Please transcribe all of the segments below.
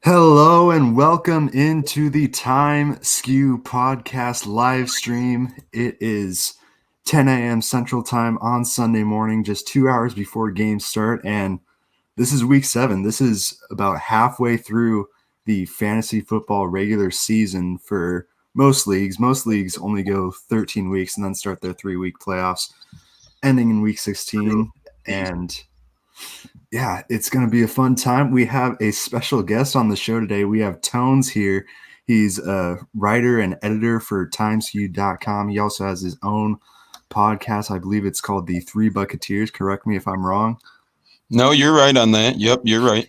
Hello and welcome into the Time Skew podcast live stream. It is 10 a.m. Central Time on Sunday morning, just 2 hours before games start. And this is week 7. This is about halfway through the fantasy football regular season for most leagues. Most leagues only go 13 weeks and then start their 3-week playoffs, ending in week 16. And yeah, it's going to be a fun time. We have a special guest on the show today. We have Tones here. He's a writer and editor for timeskew.com. He also has his own podcast. I believe it's called The Three Bucketeers. Correct me if I'm wrong. No, you're right on that. Yep, you're right.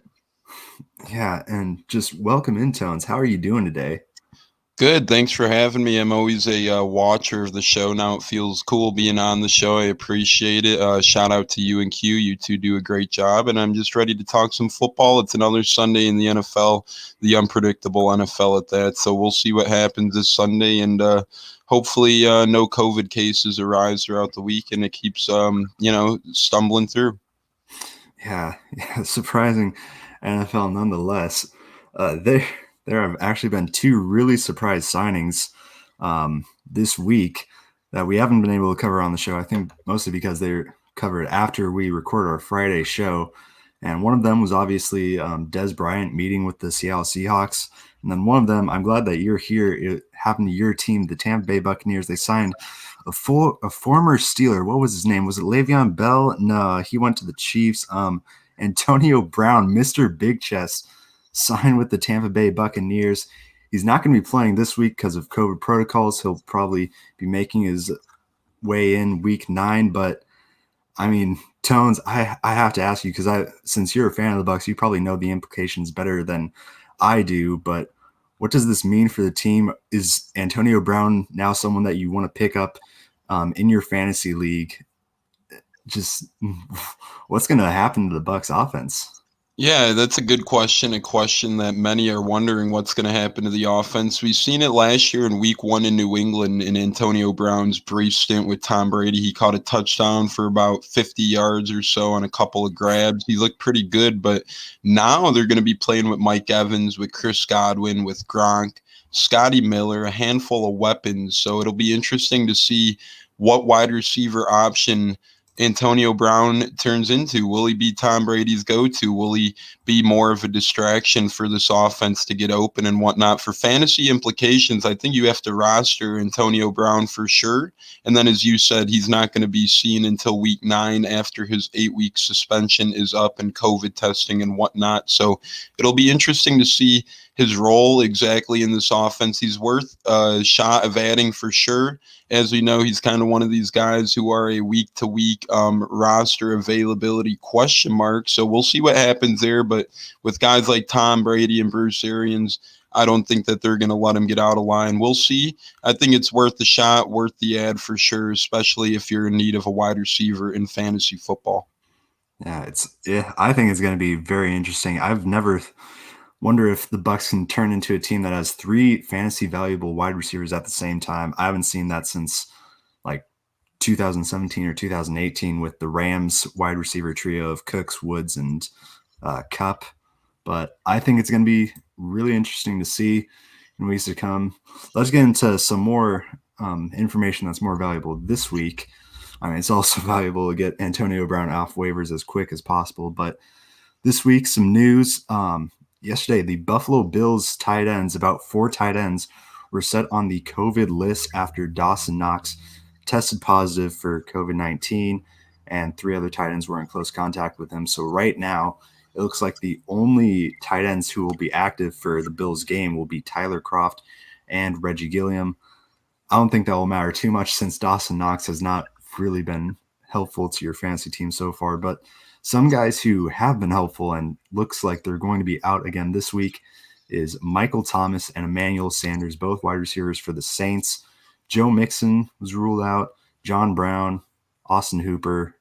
Yeah, and just welcome in, Tones. How are you doing today? Good. Thanks for having me. I'm always a watcher of the show. Now it feels cool being on the show. I appreciate it. Shout out to you and Q. You two do a great job. And I'm just ready to talk some football. It's another Sunday in the NFL, the unpredictable NFL at that. So we'll see what happens this Sunday. And hopefully no COVID cases arise throughout the week and it keeps, stumbling through. Yeah, surprising NFL nonetheless. There have actually been 2 really surprise signings this week that we haven't been able to cover on the show. I think mostly because they're covered after we record our Friday show. And one of them was obviously Des Bryant meeting with the Seattle Seahawks. And then one of them, I'm glad that you're here. It happened to your team, the Tampa Bay Buccaneers. They signed a former Steeler. What was his name? Was it Le'Veon Bell? No, he went to the Chiefs. Antonio Brown, Mr. Big Chest, signed with the Tampa Bay Buccaneers. He's not going to be playing this week because of COVID protocols. He'll probably be making his way in week 9. But, I mean, Tones, I have to ask you because since you're a fan of the Bucs, you probably know the implications better than I do. But what does this mean for the team? Is Antonio Brown now someone that you want to pick up in your fantasy league? Just what's going to happen to the Bucs offense? Yeah, that's a good question. A question that many are wondering what's going to happen to the offense. We've seen it last year in week 1 in New England in Antonio Brown's brief stint with Tom Brady. He caught a touchdown for about 50 yards or so on a couple of grabs. He looked pretty good, but now they're going to be playing with Mike Evans, with Chris Godwin, with Gronk, Scotty Miller, a handful of weapons. So it'll be interesting to see what wide receiver option Antonio Brown turns into. Will he be Tom Brady's go-to? Will he be more of a distraction for this offense to get open and whatnot? For fantasy implications, I think you have to roster Antonio Brown for sure. And then, as you said, he's not going to be seen until week 9 after his 8-week suspension is up and COVID testing and whatnot. So it'll be interesting to see his role exactly in this offense. He's worth a shot of adding for sure. As we know, he's kind of one of these guys who are a week-to-week roster availability question mark. So we'll see what happens there. But with guys like Tom Brady and Bruce Arians, I don't think that they're going to let him get out of line. We'll see. I think it's worth the shot, worth the ad for sure, especially if you're in need of a wide receiver in fantasy football. Yeah, I think it's going to be very interesting. I've never wonder if the Bucs can turn into a team that has 3 fantasy valuable wide receivers at the same time. I haven't seen that since like 2017 or 2018 with the Rams wide receiver trio of Cooks, Woods, and Kupp. But I think it's going to be really interesting to see in weeks to come. Let's get into some more information that's more valuable this week. I mean, it's also valuable to get Antonio Brown off waivers as quick as possible. But this week, some news. Yesterday, the Buffalo Bills tight ends, about 4 tight ends, were set on the COVID list after Dawson Knox tested positive for COVID-19, and 3 other tight ends were in close contact with him. So right now, it looks like the only tight ends who will be active for the Bills game will be Tyler Kroft and Reggie Gilliam. I don't think that will matter too much since Dawson Knox has not really been helpful to your fantasy team so far, but some guys who have been helpful and looks like they're going to be out again this week is Michael Thomas and Emmanuel Sanders, both wide receivers for the Saints. Joe Mixon was ruled out. John Brown, Austin Hooper,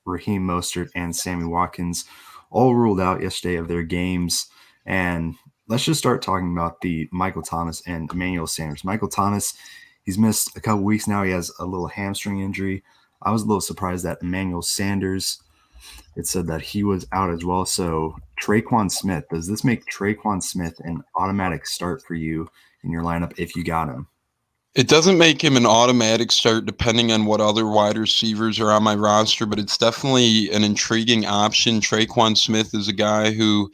Raheem Mostert, and Sammy Watkins all ruled out yesterday of their games. And let's just start talking about the Michael Thomas and Emmanuel Sanders. Michael Thomas, he's missed a couple weeks now. He has a little hamstring injury. I was a little surprised that Emmanuel Sanders, it said that he was out as well. So Trequan Smith. Does this make Trequan Smith an automatic start for you in your lineup if you got him? It doesn't make him an automatic start depending on what other wide receivers are on my roster, but it's definitely an intriguing option. Trequan Smith is a guy who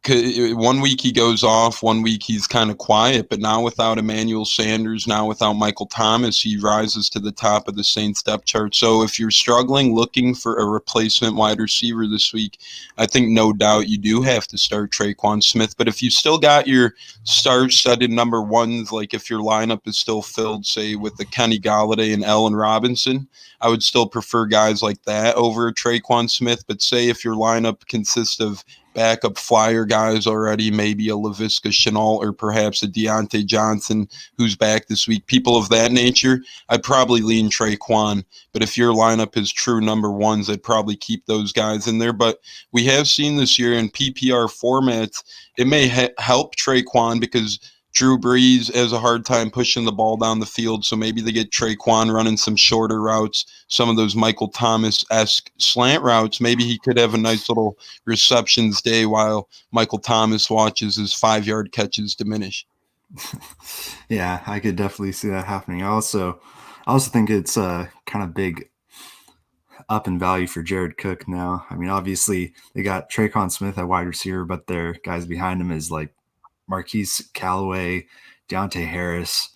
1 week he goes off, 1 week he's kind of quiet, but now without Emmanuel Sanders, now without Michael Thomas, he rises to the top of the Saints depth chart. So if you're struggling looking for a replacement wide receiver this week, I think no doubt you do have to start Trequan Smith. But if you still got your stars set in number ones, like if your lineup is still filled, say, with the Kenny Galladay and Allen Robinson, I would still prefer guys like that over Trequan Smith. But say if your lineup consists of backup flyer guys already, maybe a Laviska Shenault or perhaps a Deontay Johnson who's back this week, people of that nature, I'd probably lean Trequan. But if your lineup is true number ones, I'd probably keep those guys in there. But we have seen this year in PPR formats, it may help Trequan because Drew Brees has a hard time pushing the ball down the field, so maybe they get Trequan running some shorter routes, some of those Michael Thomas-esque slant routes. Maybe he could have a nice little receptions day while Michael Thomas watches his 5-yard catches diminish. Yeah, I could definitely see that happening. I also think it's kind of big up in value for Jared Cook now. I mean, obviously they got Trequan Smith at wide receiver, but their guys behind him is like Marquise Callaway, Deontay Harris,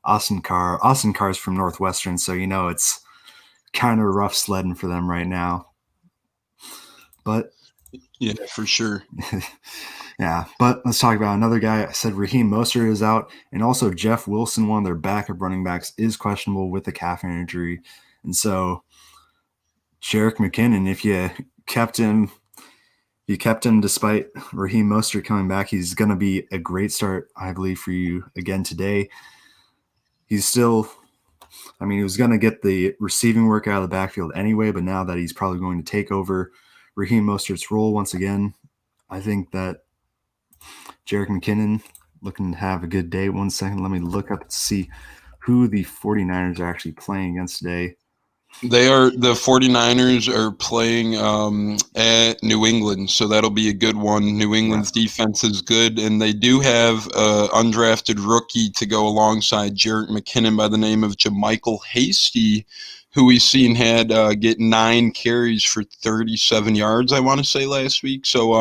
Austin Carr. Austin Carr's from Northwestern, so it's kind of rough sledding for them right now. But yeah, for sure. Yeah, but let's talk about another guy. I said Raheem Mostert is out, and also Jeff Wilson, one of their backup running backs, is questionable with a calf injury. And so Jerick McKinnon, if you kept him despite Raheem Mostert coming back. He's going to be a great start, I believe, for you again today. He was going to get the receiving work out of the backfield anyway, but now that he's probably going to take over Raheem Mostert's role once again, I think that Jerick McKinnon looking to have a good day. 1 second, let me look up and see who the 49ers are actually playing against today. The 49ers are playing at New England, so that'll be a good one. New England's defense is good, and they do have an undrafted rookie to go alongside Jerick McKinnon by the name of Jamichael Hasty, who we've seen had get 9 carries for 37 yards, I want to say, last week. So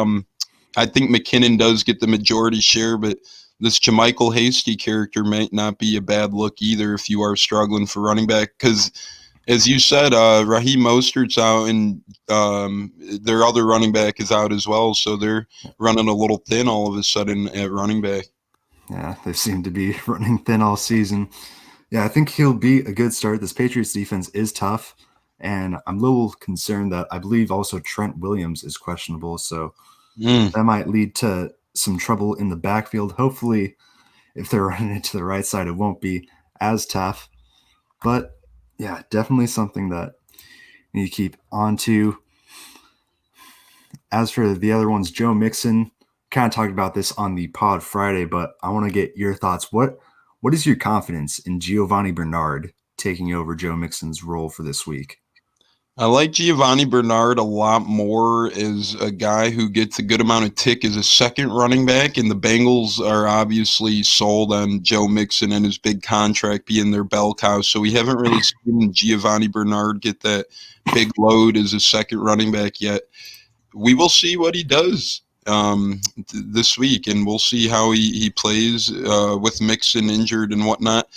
I think McKinnon does get the majority share, but this Jamichael Hasty character might not be a bad look either if you are struggling for running back, because as you said, Raheem Mostert's out, and their other running back is out as well, so they're running a little thin all of a sudden at running back. Yeah, they seem to be running thin all season. Yeah, I think he'll be a good start. This Patriots defense is tough, and I'm a little concerned that I believe also Trent Williams is questionable, so that might lead to some trouble in the backfield. Hopefully, if they're running it to the right side, it won't be as tough, but yeah, definitely something that you need to keep on to. As for the other ones, Joe Mixon, kind of talked about this on the pod Friday, but I want to get your thoughts. What is your confidence in Giovanni Bernard taking over Joe Mixon's role for this week? I like Giovanni Bernard a lot more as a guy who gets a good amount of tick as a second running back, and the Bengals are obviously sold on Joe Mixon and his big contract being their bell cow, so we haven't really seen Giovanni Bernard get that big load as a second running back yet. We will see what he does this week, and we'll see how he plays with Mixon injured and whatnot.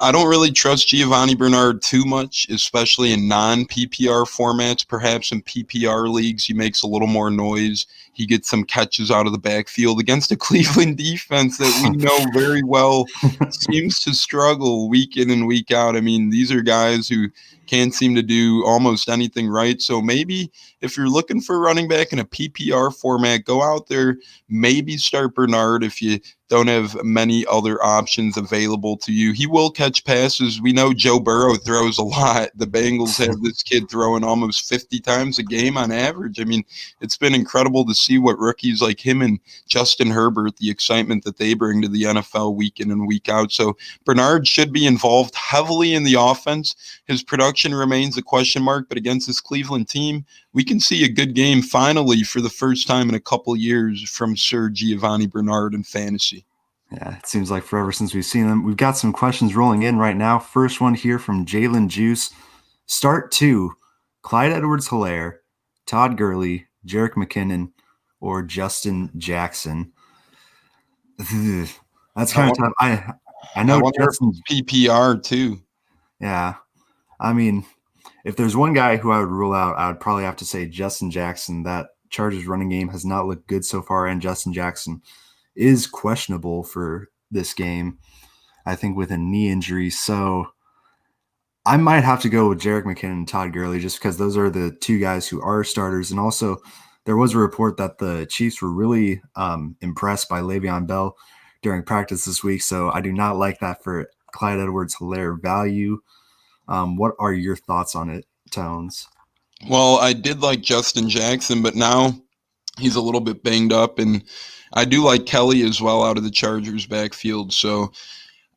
I don't really trust Giovanni Bernard too much, especially in non-PPR formats. Perhaps in PPR leagues, he makes a little more noise. He gets some catches out of the backfield against a Cleveland defense that we know very well seems to struggle week in and week out. I mean, these are guys who can't seem to do almost anything right. So maybe if you're looking for a running back in a PPR format, go out there, maybe start Bernard if you don't have many other options available to you. He will catch passes. We know Joe Burrow throws a lot. The Bengals have this kid throwing almost 50 times a game on average. I mean, it's been incredible to see what rookies like him and Justin Herbert, the excitement that they bring to the NFL week in and week out. So Bernard should be involved heavily in the offense. His production production remains a question mark, but against this Cleveland team, we can see a good game finally for the first time in a couple years from Sir Giovanni Bernard in fantasy. Yeah, it seems like forever since we've seen them. We've got some questions rolling in right now. First one here from Jalen Juice. Start 2, Clyde Edwards-Helaire, Todd Gurley, Jerick McKinnon, or Justin Jackson. That's kind of tough. I know Justin PPR too. Yeah. I mean, if there's one guy who I would rule out, I would probably have to say Justin Jackson. That Chargers running game has not looked good so far, and Justin Jackson is questionable for this game, I think, with a knee injury. So I might have to go with Jerick McKinnon and Todd Gurley just because those are the two guys who are starters. And also, there was a report that the Chiefs were really impressed by Le'Veon Bell during practice this week. So I do not like that for Clyde Edwards-Helaire value. What are your thoughts on it, Tones? Well, I did like Justin Jackson, but now he's a little bit banged up, and I do like Kelly as well out of the Chargers backfield. So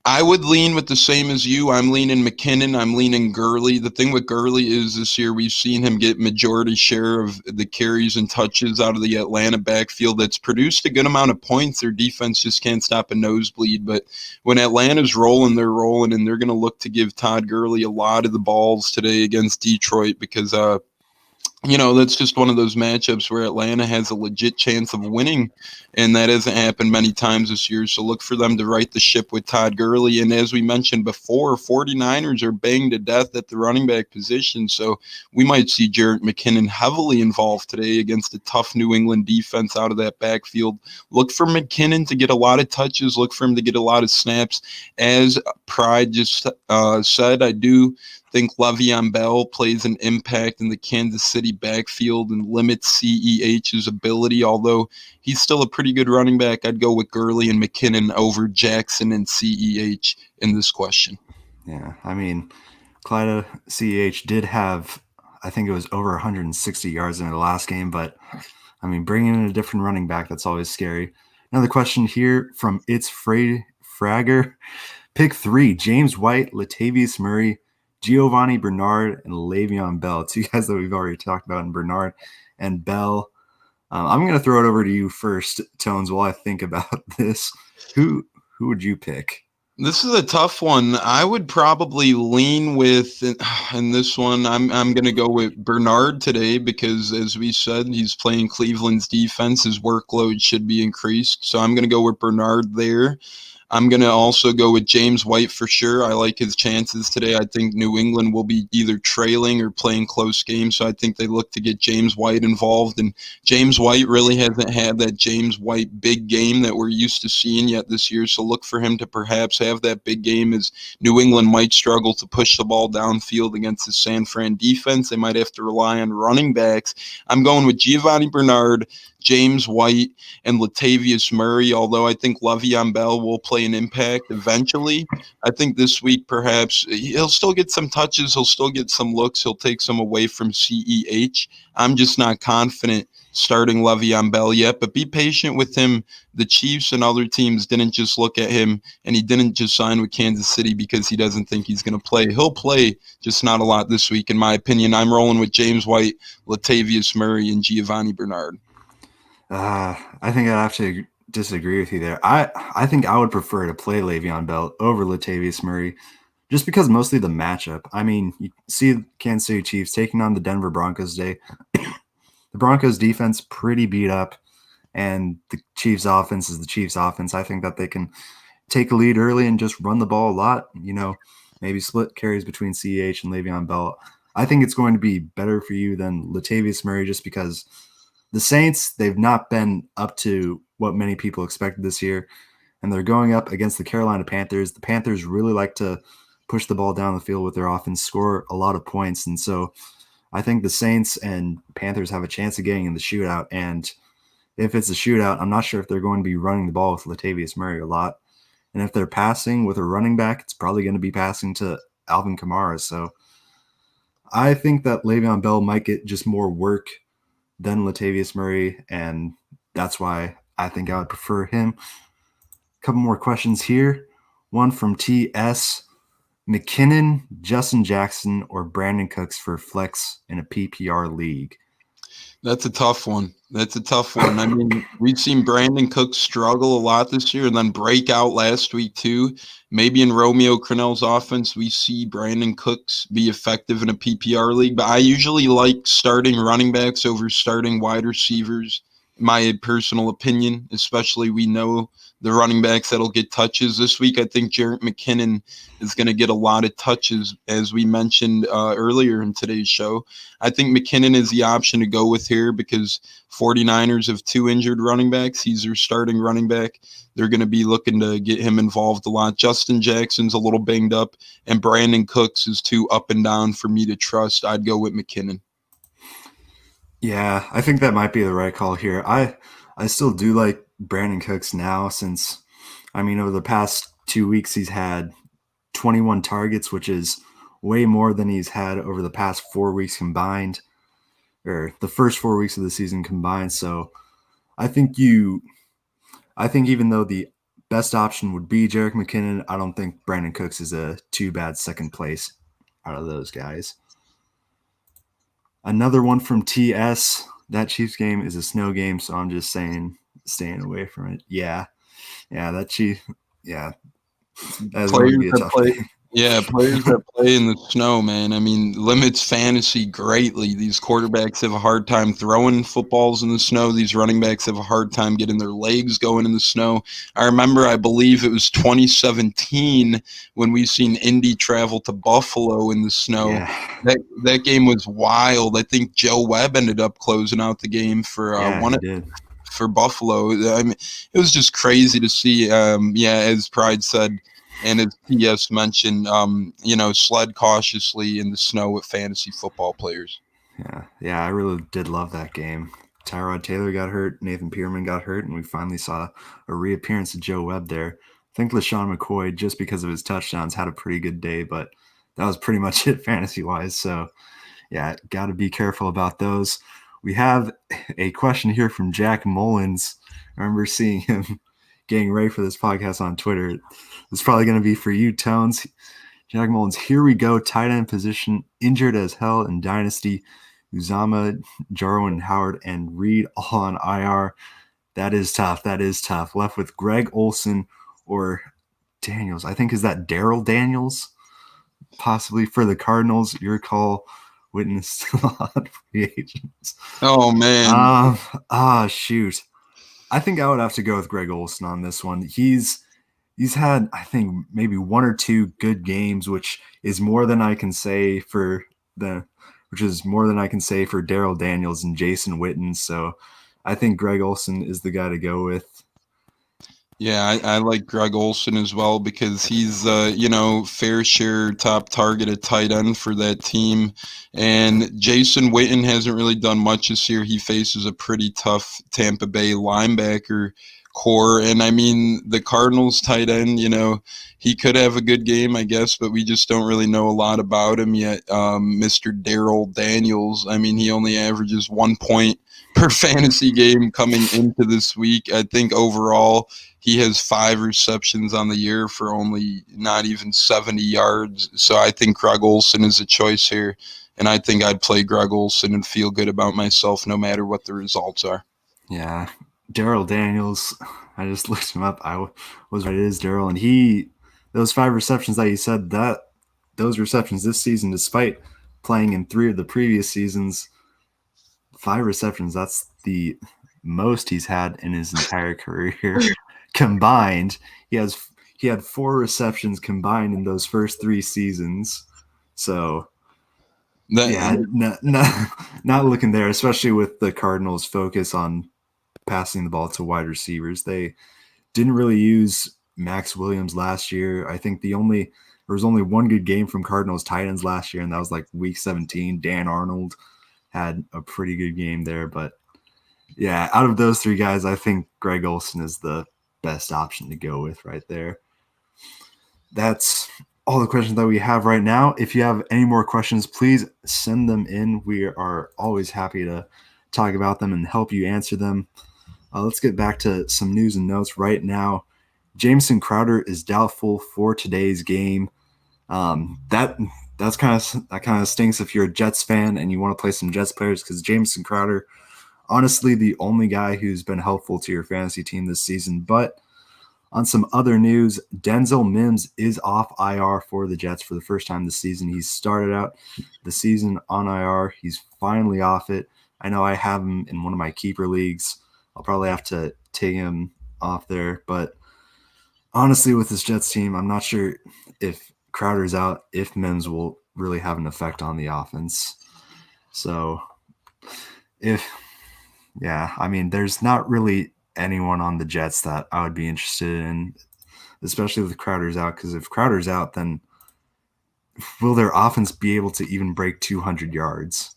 I would lean with the same as you. I'm leaning McKinnon. I'm leaning Gurley. The thing with Gurley is this year we've seen him get majority share of the carries and touches out of the Atlanta backfield. That's produced a good amount of points. Their defense just can't stop a nosebleed. But when Atlanta's rolling, they're rolling, and they're going to look to give Todd Gurley a lot of the balls today against Detroit because that's just one of those matchups where Atlanta has a legit chance of winning, and that hasn't happened many times this year. So look for them to right the ship with Todd Gurley. And as we mentioned before, 49ers are banged to death at the running back position. So we might see Jerick McKinnon heavily involved today against a tough New England defense out of that backfield. Look for McKinnon to get a lot of touches. Look for him to get a lot of snaps. As Pride just said, I do think Le'Veon Bell plays an impact in the Kansas City backfield and limits CEH's ability, although he's still a pretty good running back. I'd go with Gurley and McKinnon over Jackson and CEH in this question. Yeah, I mean, Clyde CEH did have, I think it was over 160 yards in the last game, but I mean, bringing in a different running back, that's always scary. Another question here from It's Fragger. Pick 3, James White, Latavius Murray, Giovanni Bernard, and Le'Veon Bell. Two guys that we've already talked about in Bernard and Bell. I'm going to throw it over to you first, Tones, while I think about this. Who would you pick? This is a tough one. I would probably lean with, in this one, I'm going to go with Bernard today because, as we said, he's playing Cleveland's defense. His workload should be increased. So I'm going to go with Bernard there. I'm going to also go with James White for sure. I like his chances today. I think New England will be either trailing or playing close games, so I think they look to get James White involved. And James White really hasn't had that James White big game that we're used to seeing yet this year, so look for him to perhaps have that big game as New England might struggle to push the ball downfield against the San Fran defense. They might have to rely on running backs. I'm going with Giovanni Bernard, James White, and Latavius Murray, although I think Le'Veon Bell will play an impact eventually. I think this week perhaps he'll still get some touches, he'll still get some looks, he'll take some away from CEH. I'm just not confident starting Le'Veon Bell yet, but be patient with him. The Chiefs and other teams didn't just look at him, and he didn't just sign with Kansas City because he doesn't think he's going to play. He'll play, just not a lot this week, in my opinion. I'm rolling with James White, Latavius Murray, and Giovanni Bernard. I think I'd have to disagree with you there. I think I would prefer to play Le'Veon Bell over Latavius Murray just because mostly the matchup. I mean, you see Kansas City Chiefs taking on the Denver Broncos today. The Broncos defense pretty beat up, and the Chiefs offense is the Chiefs offense. I think that they can take a lead early and just run the ball a lot, maybe split carries between CEH and Le'Veon Bell. I think it's going to be better for you than Latavius Murray just because the Saints, they've not been up to what many people expected this year, and they're going up against the Carolina Panthers. The Panthers really like to push the ball down the field with their offense, score a lot of points, and so I think the Saints and Panthers have a chance of getting in the shootout, and if it's a shootout, I'm not sure if they're going to be running the ball with Latavius Murray a lot, and if they're passing with a running back, it's probably going to be passing to Alvin Kamara, so I think that Le'Veon Bell might get just more work than Latavius Murray, and that's why I think I would prefer him. A couple more questions here. One from TS. McKinnon, Justin Jackson, or Brandon Cooks for flex in a PPR league? That's a tough one. I mean, we've seen Brandon Cooks struggle a lot this year and then break out last week too. Maybe in Romeo Crennel's offense, we see Brandon Cooks be effective in a PPR league, but I usually like starting running backs over starting wide receivers. My personal opinion, especially we know the running backs that'll get touches this week. I think Jerick McKinnon is going to get a lot of touches, as we mentioned earlier in today's show. I think McKinnon is the option to go with here because 49ers have 2 injured running backs. He's their starting running back. They're going to be looking to get him involved a lot. Justin Jackson's a little banged up, and Brandon Cooks is too up and down for me to trust. I'd go with McKinnon. Yeah, I think that might be the right call here. I still do like Brandon Cooks now since, I mean, over the past 2 weeks, he's had 21 targets, which is way more than he's had over the past 4 weeks combined, or the first 4 weeks of the season combined. So I think even though the best option would be Jerick McKinnon, I don't think Brandon Cooks is a too bad second place out of those guys. Another one from TS. That Chiefs game is a snow game, so I'm just saying staying away from it. Yeah, that Chief. Yeah, that's going to be a tough game. Yeah, players that play in the snow, man. I mean, limits fantasy greatly. These quarterbacks have a hard time throwing footballs in the snow. These running backs have a hard time getting their legs going in the snow. I remember, I believe it was 2017 when we seen Indy travel to Buffalo in the snow. Yeah. That game was wild. I think Joe Webb ended up closing out the game for for Buffalo. I mean, it was just crazy to see. As Pride said, and as TS mentioned, sled cautiously in the snow with fantasy football players. Yeah, I really did love that game. Tyrod Taylor got hurt, Nathan Peterman got hurt, and we finally saw a reappearance of Joe Webb there. I think LaShawn McCoy, just because of his touchdowns, had a pretty good day, but that was pretty much it fantasy-wise. So, yeah, got to be careful about those. We have a question here from Jack Mullins. I remember seeing him getting ready for this podcast on Twitter. It's probably going to be for you, Tones. Jack Mullins, here we go. Tight end position, injured as hell in Dynasty. Uzama, Jarwin Howard, and Reed all on IR. That is tough. Left with Greg Olsen or Daniels. I think, is that Daryl Daniels? Possibly for the Cardinals. Your call. Witness a lot of free agents. Oh, man. Shoot. I think I would have to go with Greg Olsen on this one. He's had, I think, maybe 1 or 2 good games, which is more than I can say for Daryl Daniels and Jason Witten. So I think Greg Olsen is the guy to go with. Yeah, I like Greg Olsen as well because he's fair share top targeted tight end for that team. And Jason Witten hasn't really done much this year. He faces a pretty tough Tampa Bay linebacker core. And I mean, the Cardinals tight end, he could have a good game, I guess, but we just don't really know a lot about him yet. Mr. Daryl Daniels, I mean, he only averages 1 point per fantasy game coming into this week. I think overall he has 5 receptions on the year for only not even 70 yards. So I think Greg Olsen is a choice here. And I think I'd play Greg Olsen and feel good about myself no matter what the results are. Yeah. Daryl Daniels, I just looked him up. I was right. It is Daryl. And those 5 receptions that you said, those receptions this season, despite playing in 3 of the previous seasons, 5 receptions, that's the most he's had in his entire career combined. He had 4 receptions combined in those first 3 seasons. So not looking there, especially with the Cardinals' focus on passing the ball to wide receivers. They didn't really use Max Williams last year. I think there was only 1 good game from Cardinals tight ends last year, and that was like week 17. Dan Arnold had a pretty good game there. But yeah, out of those 3 guys, I think Greg Olsen is the best option to go with right there. That's all the questions that we have right now. If you have any more questions, please send them in. We are always happy to talk about them and help you answer them. Let's get back to some news and notes right now. Jameson Crowder is doubtful for today's game. That kind of stinks if you're a Jets fan and you want to play some Jets players, because Jamison Crowder, honestly, the only guy who's been helpful to your fantasy team this season. But on some other news, Denzel Mims is off IR for the Jets for the first time this season. He's started out the season on IR. He's finally off it. I know I have him in one of my keeper leagues. I'll probably have to take him off there. But honestly, with this Jets team, I'm not sure if Crowder's out, if Mims will really have an effect on the offense. So I mean, there's not really anyone on the Jets that I would be interested in, especially with Crowder's out, because if Crowder's out, then will their offense be able to even break 200 yards?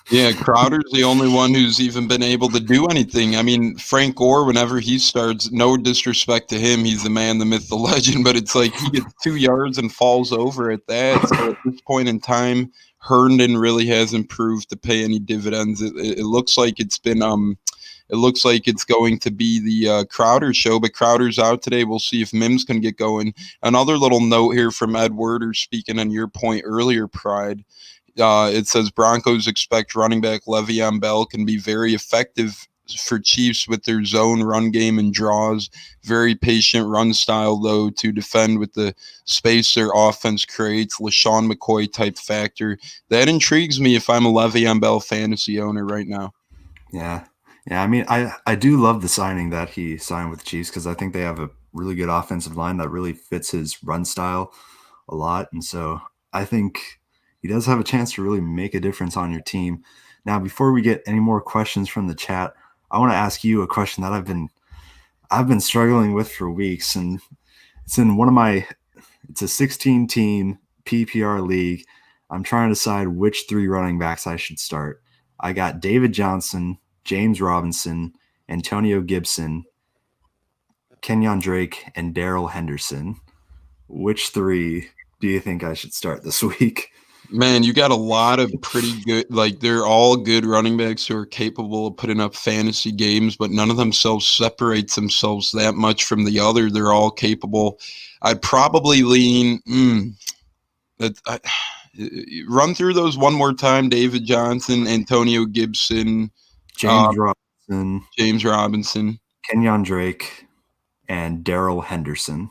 Yeah, Crowder's the only one who's even been able to do anything. I mean, Frank Gore, whenever he starts, no disrespect to him, he's the man, the myth, the legend, but it's like he gets 2 yards and falls over at that. So at this point in time, Herndon really hasn't proved to pay any dividends. It looks like it's been it looks like it's going to be the Crowder show, but Crowder's out today. We'll see if Mims can get going. Another little note here from Ed Werder, speaking on your point earlier, Pride. It says Broncos expect running back Le'Veon Bell can be very effective for Chiefs with their zone run game and draws. Very patient run style, though, to defend with the space their offense creates. LaShawn McCoy type factor. That intrigues me if I'm a Le'Veon Bell fantasy owner right now. Yeah. I mean, I do love the signing that he signed with the Chiefs, because I think they have a really good offensive line that really fits his run style a lot. And so I think he does have a chance to really make a difference on your team. Now, before we get any more questions from the chat, I want to ask you a question that I've been struggling with for weeks, and it's in it's a 16-team PPR league. I'm trying to decide which 3 running backs I should start. I got David Johnson, James Robinson, Antonio Gibson, Kenyon Drake, and Daryl Henderson. Which 3 do you think I should start this week? Man, you got a lot of pretty good, like they're all good running backs who are capable of putting up fantasy games, but none of them separates themselves that much from the other. They're all capable. I'd probably lean. Run through those one more time: David Johnson, Antonio Gibson, James Robinson, James Robinson, Kenyon Drake, and Daryl Henderson.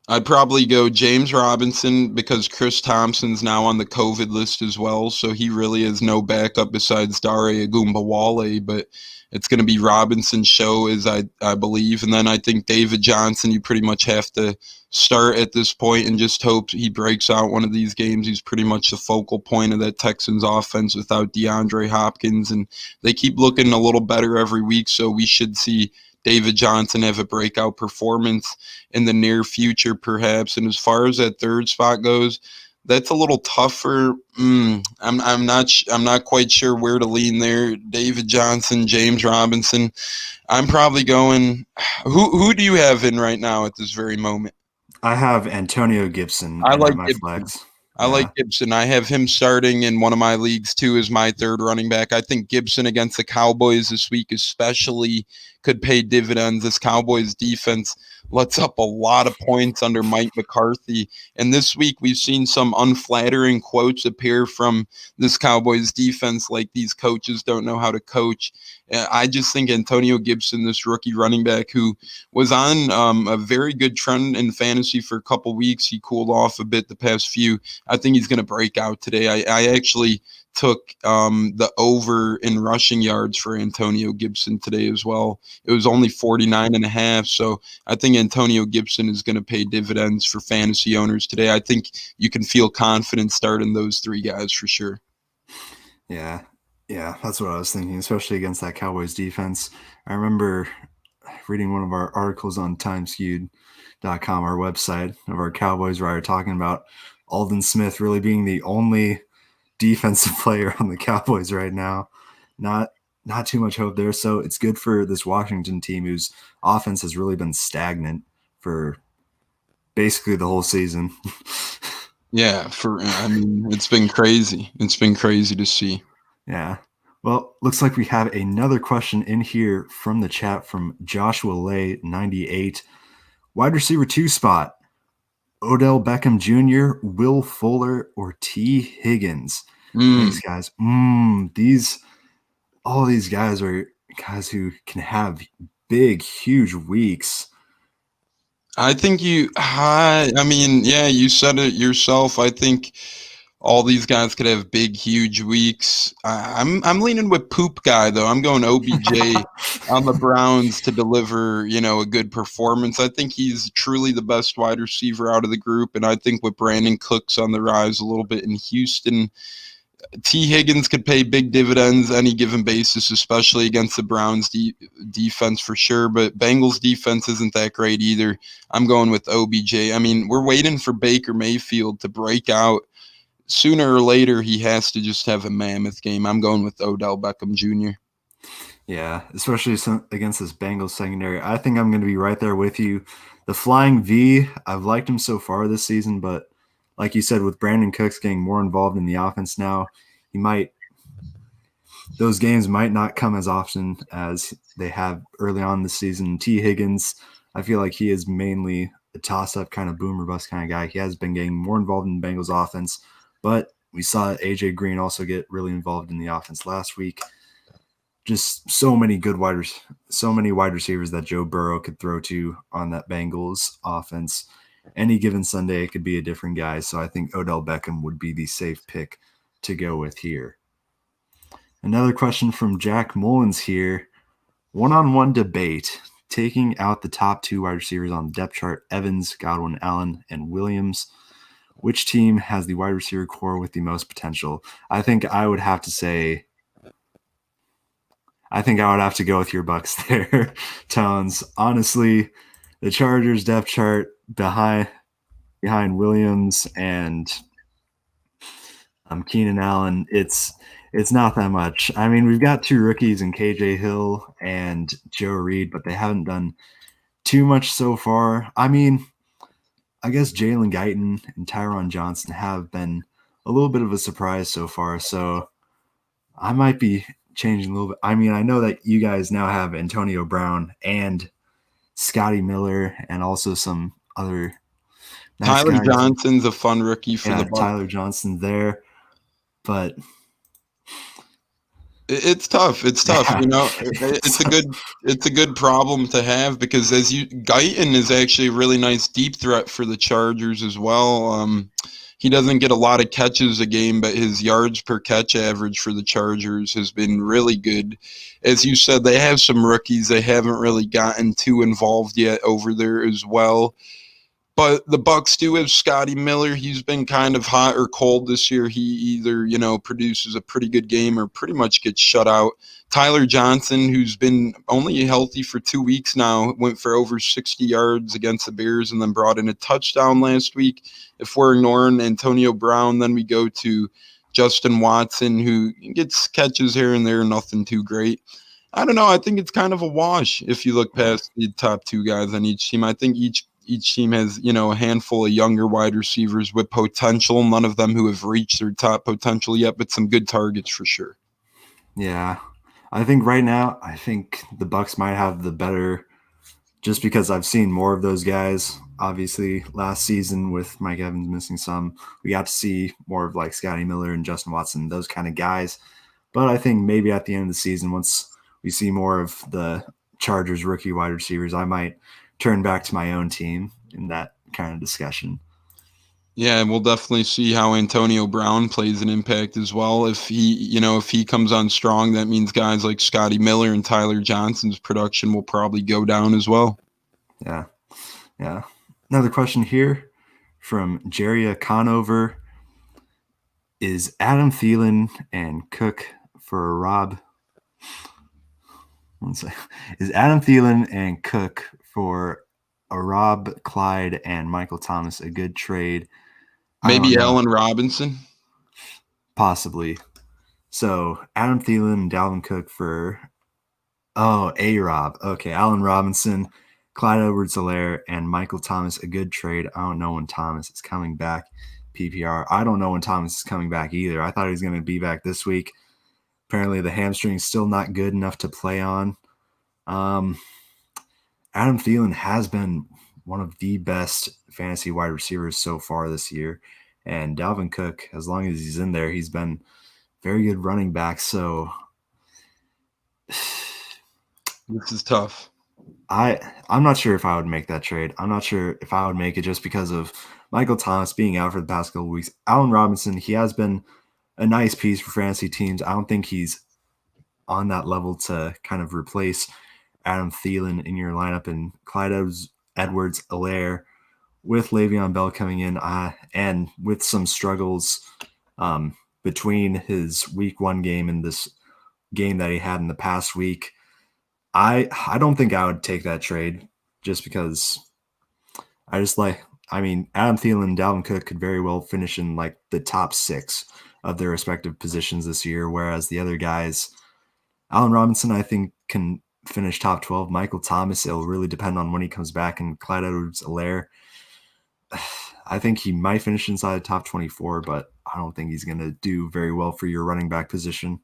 I'd probably go James Robinson because Chris Thompson's now on the COVID list as well, so he really has no backup besides Dare Agumbawale, but it's going to be Robinson's show, as I believe. And then I think David Johnson, you pretty much have to start at this point and just hope he breaks out one of these games. He's pretty much the focal point of that Texans offense without DeAndre Hopkins, and they keep looking a little better every week, so we should see David Johnson have a breakout performance in the near future, perhaps. And as far as that third spot goes, that's a little tougher. I'm not quite sure where to lean there. David Johnson, James Robinson. I'm probably going. Who do you have in right now at this very moment? I have Antonio Gibson. I like my Gibson. flex. I like Gibson. I have him starting in one of my leagues too as my third running back. I think Gibson against the Cowboys this week especially could pay dividends. This Cowboys defense lets up a lot of points under Mike McCarthy. And this week we've seen some unflattering quotes appear from this Cowboys defense, like these coaches don't know how to coach. I just think Antonio Gibson, this rookie running back who was on a very good trend in fantasy for a couple weeks, he cooled off a bit the past few. I think he's going to break out today. I actually took the over in rushing yards for Antonio Gibson today as well. It was only 49.5. So I think Antonio Gibson is going to pay dividends for fantasy owners today. I think you can feel confident starting those 3 guys for sure. Yeah, that's what I was thinking, especially against that Cowboys defense. I remember reading one of our articles on timeskewed.com, our website, of our Cowboys, where I were talking about Aldon Smith really being the only defensive player on the Cowboys right now. Not too much hope there. So it's good for this Washington team whose offense has really been stagnant for basically the whole season. Yeah, it's been crazy. It's been crazy to see. Yeah. Well, looks like we have another question in here from the chat from Joshua Lay 98. Wide receiver 2 spot. Odell Beckham Jr., Will Fuller, or T. Higgins? Thanks, guys. All these guys are guys who can have big, huge weeks. I think you said it yourself. I think all these guys could have big, huge weeks. I'm leaning with poop guy though. I'm going OBJ on the Browns to deliver, a good performance. I think he's truly the best wide receiver out of the group, and I think with Brandon Cooks on the rise a little bit in Houston, T. Higgins could pay big dividends any given basis, especially against the Browns defense for sure. But Bengals defense isn't that great either. I'm going with OBJ. I mean, we're waiting for Baker Mayfield to break out. Sooner or later, he has to just have a mammoth game. I'm going with Odell Beckham Jr. Yeah, especially against this Bengals secondary. I think I'm going to be right there with you. The Flying V, I've liked him so far this season, but like you said, with Brandon Cooks getting more involved in the offense now, those games might not come as often as they have early on this season. T. Higgins, I feel like he is mainly a toss-up kind of boom or bust kind of guy. He has been getting more involved in the Bengals offense, but we saw AJ Green also get really involved in the offense last week. Just so many wide receivers that Joe Burrow could throw to on that Bengals offense. Any given Sunday, it could be a different guy. So I think Odell Beckham would be the safe pick to go with here. Another question from Jack Mullins here. One-on-one debate. Taking out the top two wide receivers on the depth chart, Evans, Godwin, Allen, and Williams. Which team has the wide receiver core with the most potential? I think I would have to go with your Bucks there, Tones. Honestly, the Chargers depth chart behind Williams and Keenan Allen, it's not that much. I mean, we've got two rookies in KJ Hill and Joe Reed, but they haven't done too much so far. I mean, I guess Jalen Guyton and Tyron Johnson have been a little bit of a surprise so far, so I might be changing a little bit. I mean, I know that you guys now have Antonio Brown and Scotty Miller and also some other nice Tyler guys. Johnson's a fun rookie for the Bucs. Tyler Johnson there, but it's tough. It's tough. Yeah. It's a good problem to have because Guyton is actually a really nice deep threat for the Chargers as well. He doesn't get a lot of catches a game, but his yards per catch average for the Chargers has been really good. As you said, they have some rookies. They haven't really gotten too involved yet over there as well. But the Bucks do have Scotty Miller. He's been kind of hot or cold this year. He either, produces a pretty good game or pretty much gets shut out. Tyler Johnson, who's been only healthy for 2 weeks now, went for over 60 yards against the Bears and then brought in a touchdown last week. If we're ignoring Antonio Brown, then we go to Justin Watson, who gets catches here and there, nothing too great. I don't know. I think it's kind of a wash if you look past the top two guys on each team. I think each team has, a handful of younger wide receivers with potential, none of them who have reached their top potential yet, but some good targets for sure. Yeah. I think right now, the Bucks might have the better, just because I've seen more of those guys. Obviously, last season with Mike Evans missing some, we got to see more of like Scotty Miller and Justin Watson, those kind of guys. But I think maybe at the end of the season, once we see more of the Chargers rookie wide receivers, I might turn back to my own team in that kind of discussion. Yeah, we'll definitely see how Antonio Brown plays an impact as well. If he comes on strong, that means guys like Scotty Miller and Tyler Johnson's production will probably go down as well. Yeah. Another question here from Jerry Conover. Is Adam Thielen and Cook for a Rob? Is Adam Thielen and Cook for a Rob, Clyde, and Michael Thomas a good trade? Maybe Allen Robinson? Possibly. So Adam Thielen and Dalvin Cook for A-Rob. Okay, Allen Robinson, Clyde Edwards-Helaire, and Michael Thomas a good trade. I don't know when Thomas is coming back. PPR. I don't know when Thomas is coming back either. I thought he was going to be back this week. Apparently the hamstring is still not good enough to play on. Adam Thielen has been one of the best fantasy wide receivers so far this year. And Dalvin Cook, as long as he's in there, he's been very good running back. So This is tough. I'm not sure if I would make that trade. I'm not sure if I would make it just because of Michael Thomas being out for the past couple of weeks. Allen Robinson, he has been a nice piece for fantasy teams. I don't think he's on that level to kind of replace Adam Thielen in your lineup and Clyde Edwards-Helaire with Le'Veon Bell coming in and with some struggles between his week 1 game and this game that he had in the past week. I don't think I would take that trade just because Adam Thielen and Dalvin Cook could very well finish in like the top 6 of their respective positions this year, whereas the other guys, Allen Robinson, I think can finish top 12. Michael Thomas, it'll really depend on when he comes back, and Clyde Edwards-Helaire, I think he might finish inside the top 24, but I don't think he's going to do very well for your running back position.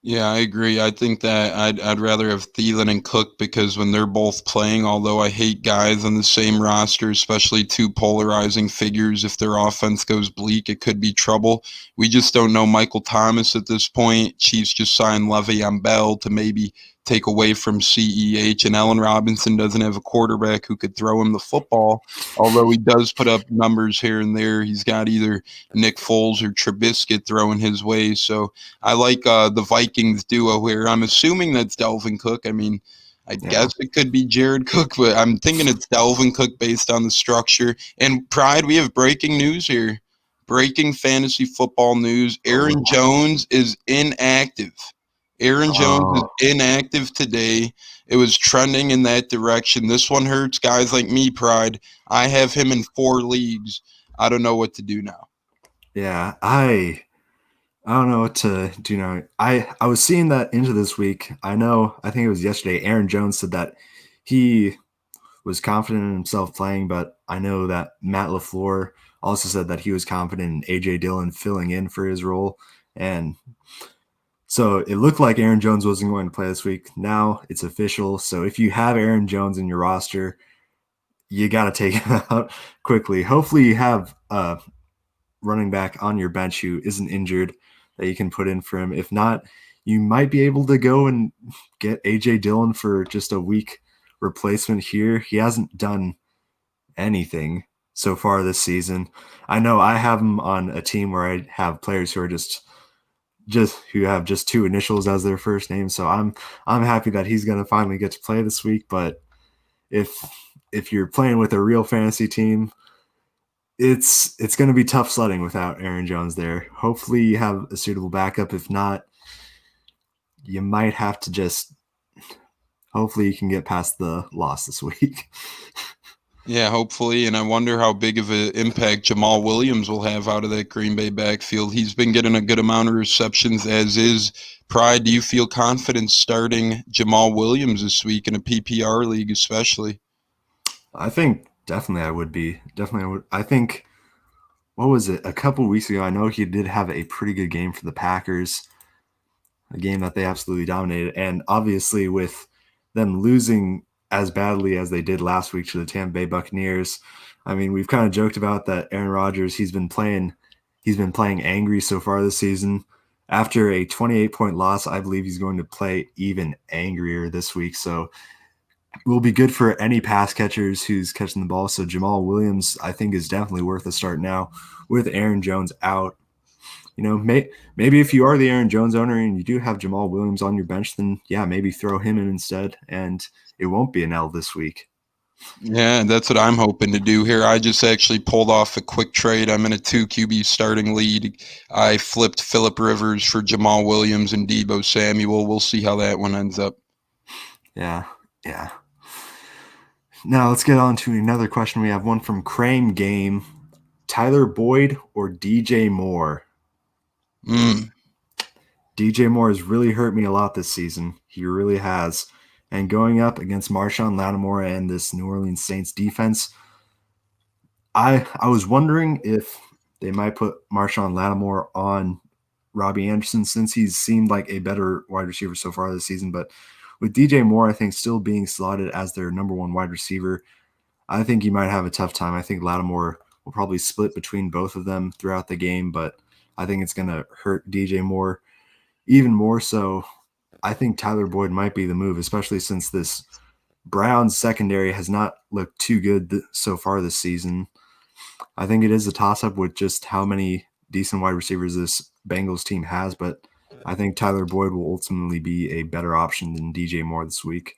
Yeah, I agree. I think that I'd rather have Thielen and Cook because when they're both playing, although I hate guys on the same roster, especially two polarizing figures, if their offense goes bleak, it could be trouble. We just don't know Michael Thomas at this point. Chiefs just signed Le'Veon Bell to maybe take away from CEH, and Allen Robinson doesn't have a quarterback who could throw him the football, although he does put up numbers here and there. He's got either Nick Foles or Trubisky throwing his way, so I like the Vikings duo here. I'm assuming that's Dalvin Cook. I mean, I guess it could be Jared Cook, but I'm thinking it's Dalvin Cook based on the structure. And Pride, we have breaking news here. Breaking fantasy football news. Aaron Jones is inactive. Aaron Jones is inactive today. It was trending in that direction. This one hurts guys like me, Pride. I have him in 4 leagues. I don't know what to do now. Yeah, I don't know what to do now. I was seeing that into this week. I think it was yesterday, Aaron Jones said that he was confident in himself playing, but I know that Matt LaFleur also said that he was confident in A.J. Dillon filling in for his role. And so it looked like Aaron Jones wasn't going to play this week. Now it's official. So if you have Aaron Jones in your roster, you got to take him out quickly. Hopefully you have a running back on your bench who isn't injured that you can put in for him. If not, you might be able to go and get A.J. Dillon for just a week replacement here. He hasn't done anything so far this season. I know I have him on a team where I have players who are just who have just 2 initials as their first name. So I'm happy that he's going to finally get to play this week. But if you're playing with a real fantasy team, it's going to be tough sledding without Aaron Jones there. Hopefully you have a suitable backup. If not, you might have to just hopefully you can get past the loss this week. Yeah, hopefully. And I wonder how big of an impact Jamal Williams will have out of that Green Bay backfield. He's been getting a good amount of receptions, as is Pride. Do you feel confident starting Jamal Williams this week in a PPR league especially? I think definitely I would be. Definitely I would. I think, what was it, a couple weeks ago, I know he did have a pretty good game for the Packers, a game that they absolutely dominated. And obviously with them losing as badly as they did last week to the Tampa Bay Buccaneers, I mean, we've kind of joked about that Aaron Rodgers, he's been playing angry so far this season. After a 28-point loss, I believe he's going to play even angrier this week. So it will be good for any pass catchers who's catching the ball. So Jamal Williams, I think, is definitely worth a start now with Aaron Jones out. You know, maybe if you are the Aaron Jones owner and you do have Jamal Williams on your bench, then yeah, maybe throw him in instead, and it won't be an L this week. Yeah, that's what I'm hoping to do here. I just actually pulled off a quick trade. I'm in a 2 QB starting lead. I flipped Phillip Rivers for Jamal Williams and Deebo Samuel. We'll see how that one ends up. Yeah. Now let's get on to another question. We have one from Crane Game. Tyler Boyd or DJ Moore? DJ Moore has really hurt me a lot this season. He really has. And going up against Marshawn Lattimore and this New Orleans Saints defense, I was wondering if they might put Marshawn Lattimore on Robbie Anderson since he's seemed like a better wide receiver so far this season. But with DJ Moore, I think, still being slotted as their number 1 wide receiver, I think you might have a tough time. I think Lattimore will probably split between both of them throughout the game, but I think it's going to hurt DJ Moore even more so. I think Tyler Boyd might be the move, especially since this Browns secondary has not looked too good so far this season. I think it is a toss-up with just how many decent wide receivers this Bengals team has, but I think Tyler Boyd will ultimately be a better option than DJ Moore this week.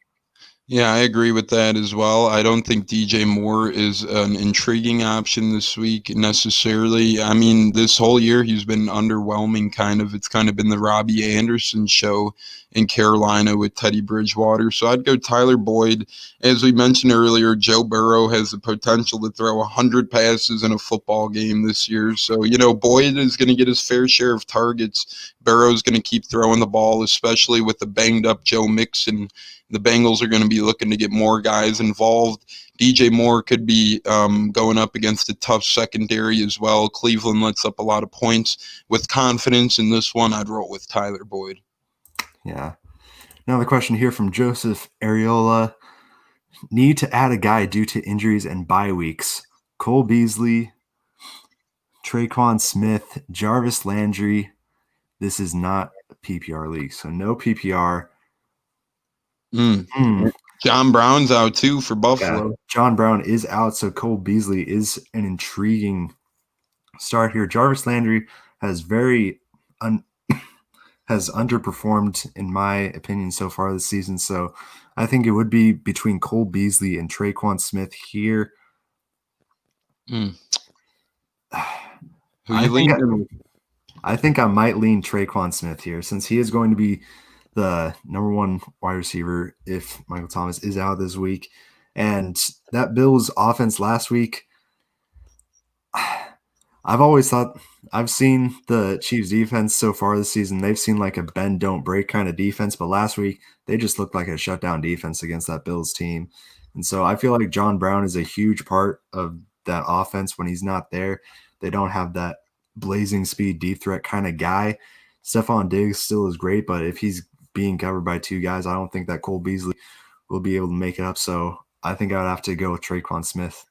Yeah, I agree with that as well. I don't think DJ Moore is an intriguing option this week necessarily. I mean, this whole year he's been underwhelming kind of. It's kind of been the Robbie Anderson show in Carolina with Teddy Bridgewater. So I'd go Tyler Boyd. As we mentioned earlier, Joe Burrow has the potential to throw 100 passes in a football game this year. So, Boyd is going to get his fair share of targets. Burrow's going to keep throwing the ball, especially with the banged up Joe Mixon. The Bengals are going to be looking to get more guys involved. DJ Moore could be going up against a tough secondary as well. Cleveland lets up a lot of points. With confidence in this one, I'd roll with Tyler Boyd. Yeah. Another question here from Joseph Areola. Need to add a guy due to injuries and bye weeks. Cole Beasley, Trequan Smith, Jarvis Landry. This is not a PPR league, so no PPR. John Brown's out too for Buffalo. Yeah, John Brown is out, so Cole Beasley is an intriguing start here. Jarvis Landry has has underperformed, in my opinion, so far this season. So I think it would be between Cole Beasley and Trequan Smith here. I think I might lean Trequan Smith here, since he is going to be the number one wide receiver if Michael Thomas is out this week. And that Bills offense last week, I've seen the Chiefs defense so far this season. They've seen like a bend, don't break kind of defense. But last week, they just looked like a shutdown defense against that Bills team. And so I feel like John Brown is a huge part of that offense when he's not there. They don't have that blazing speed, deep threat kind of guy. Stephon Diggs still is great, but if he's being covered by two guys, I don't think that Cole Beasley will be able to make it up. So I think I would have to go with Trequan Smith.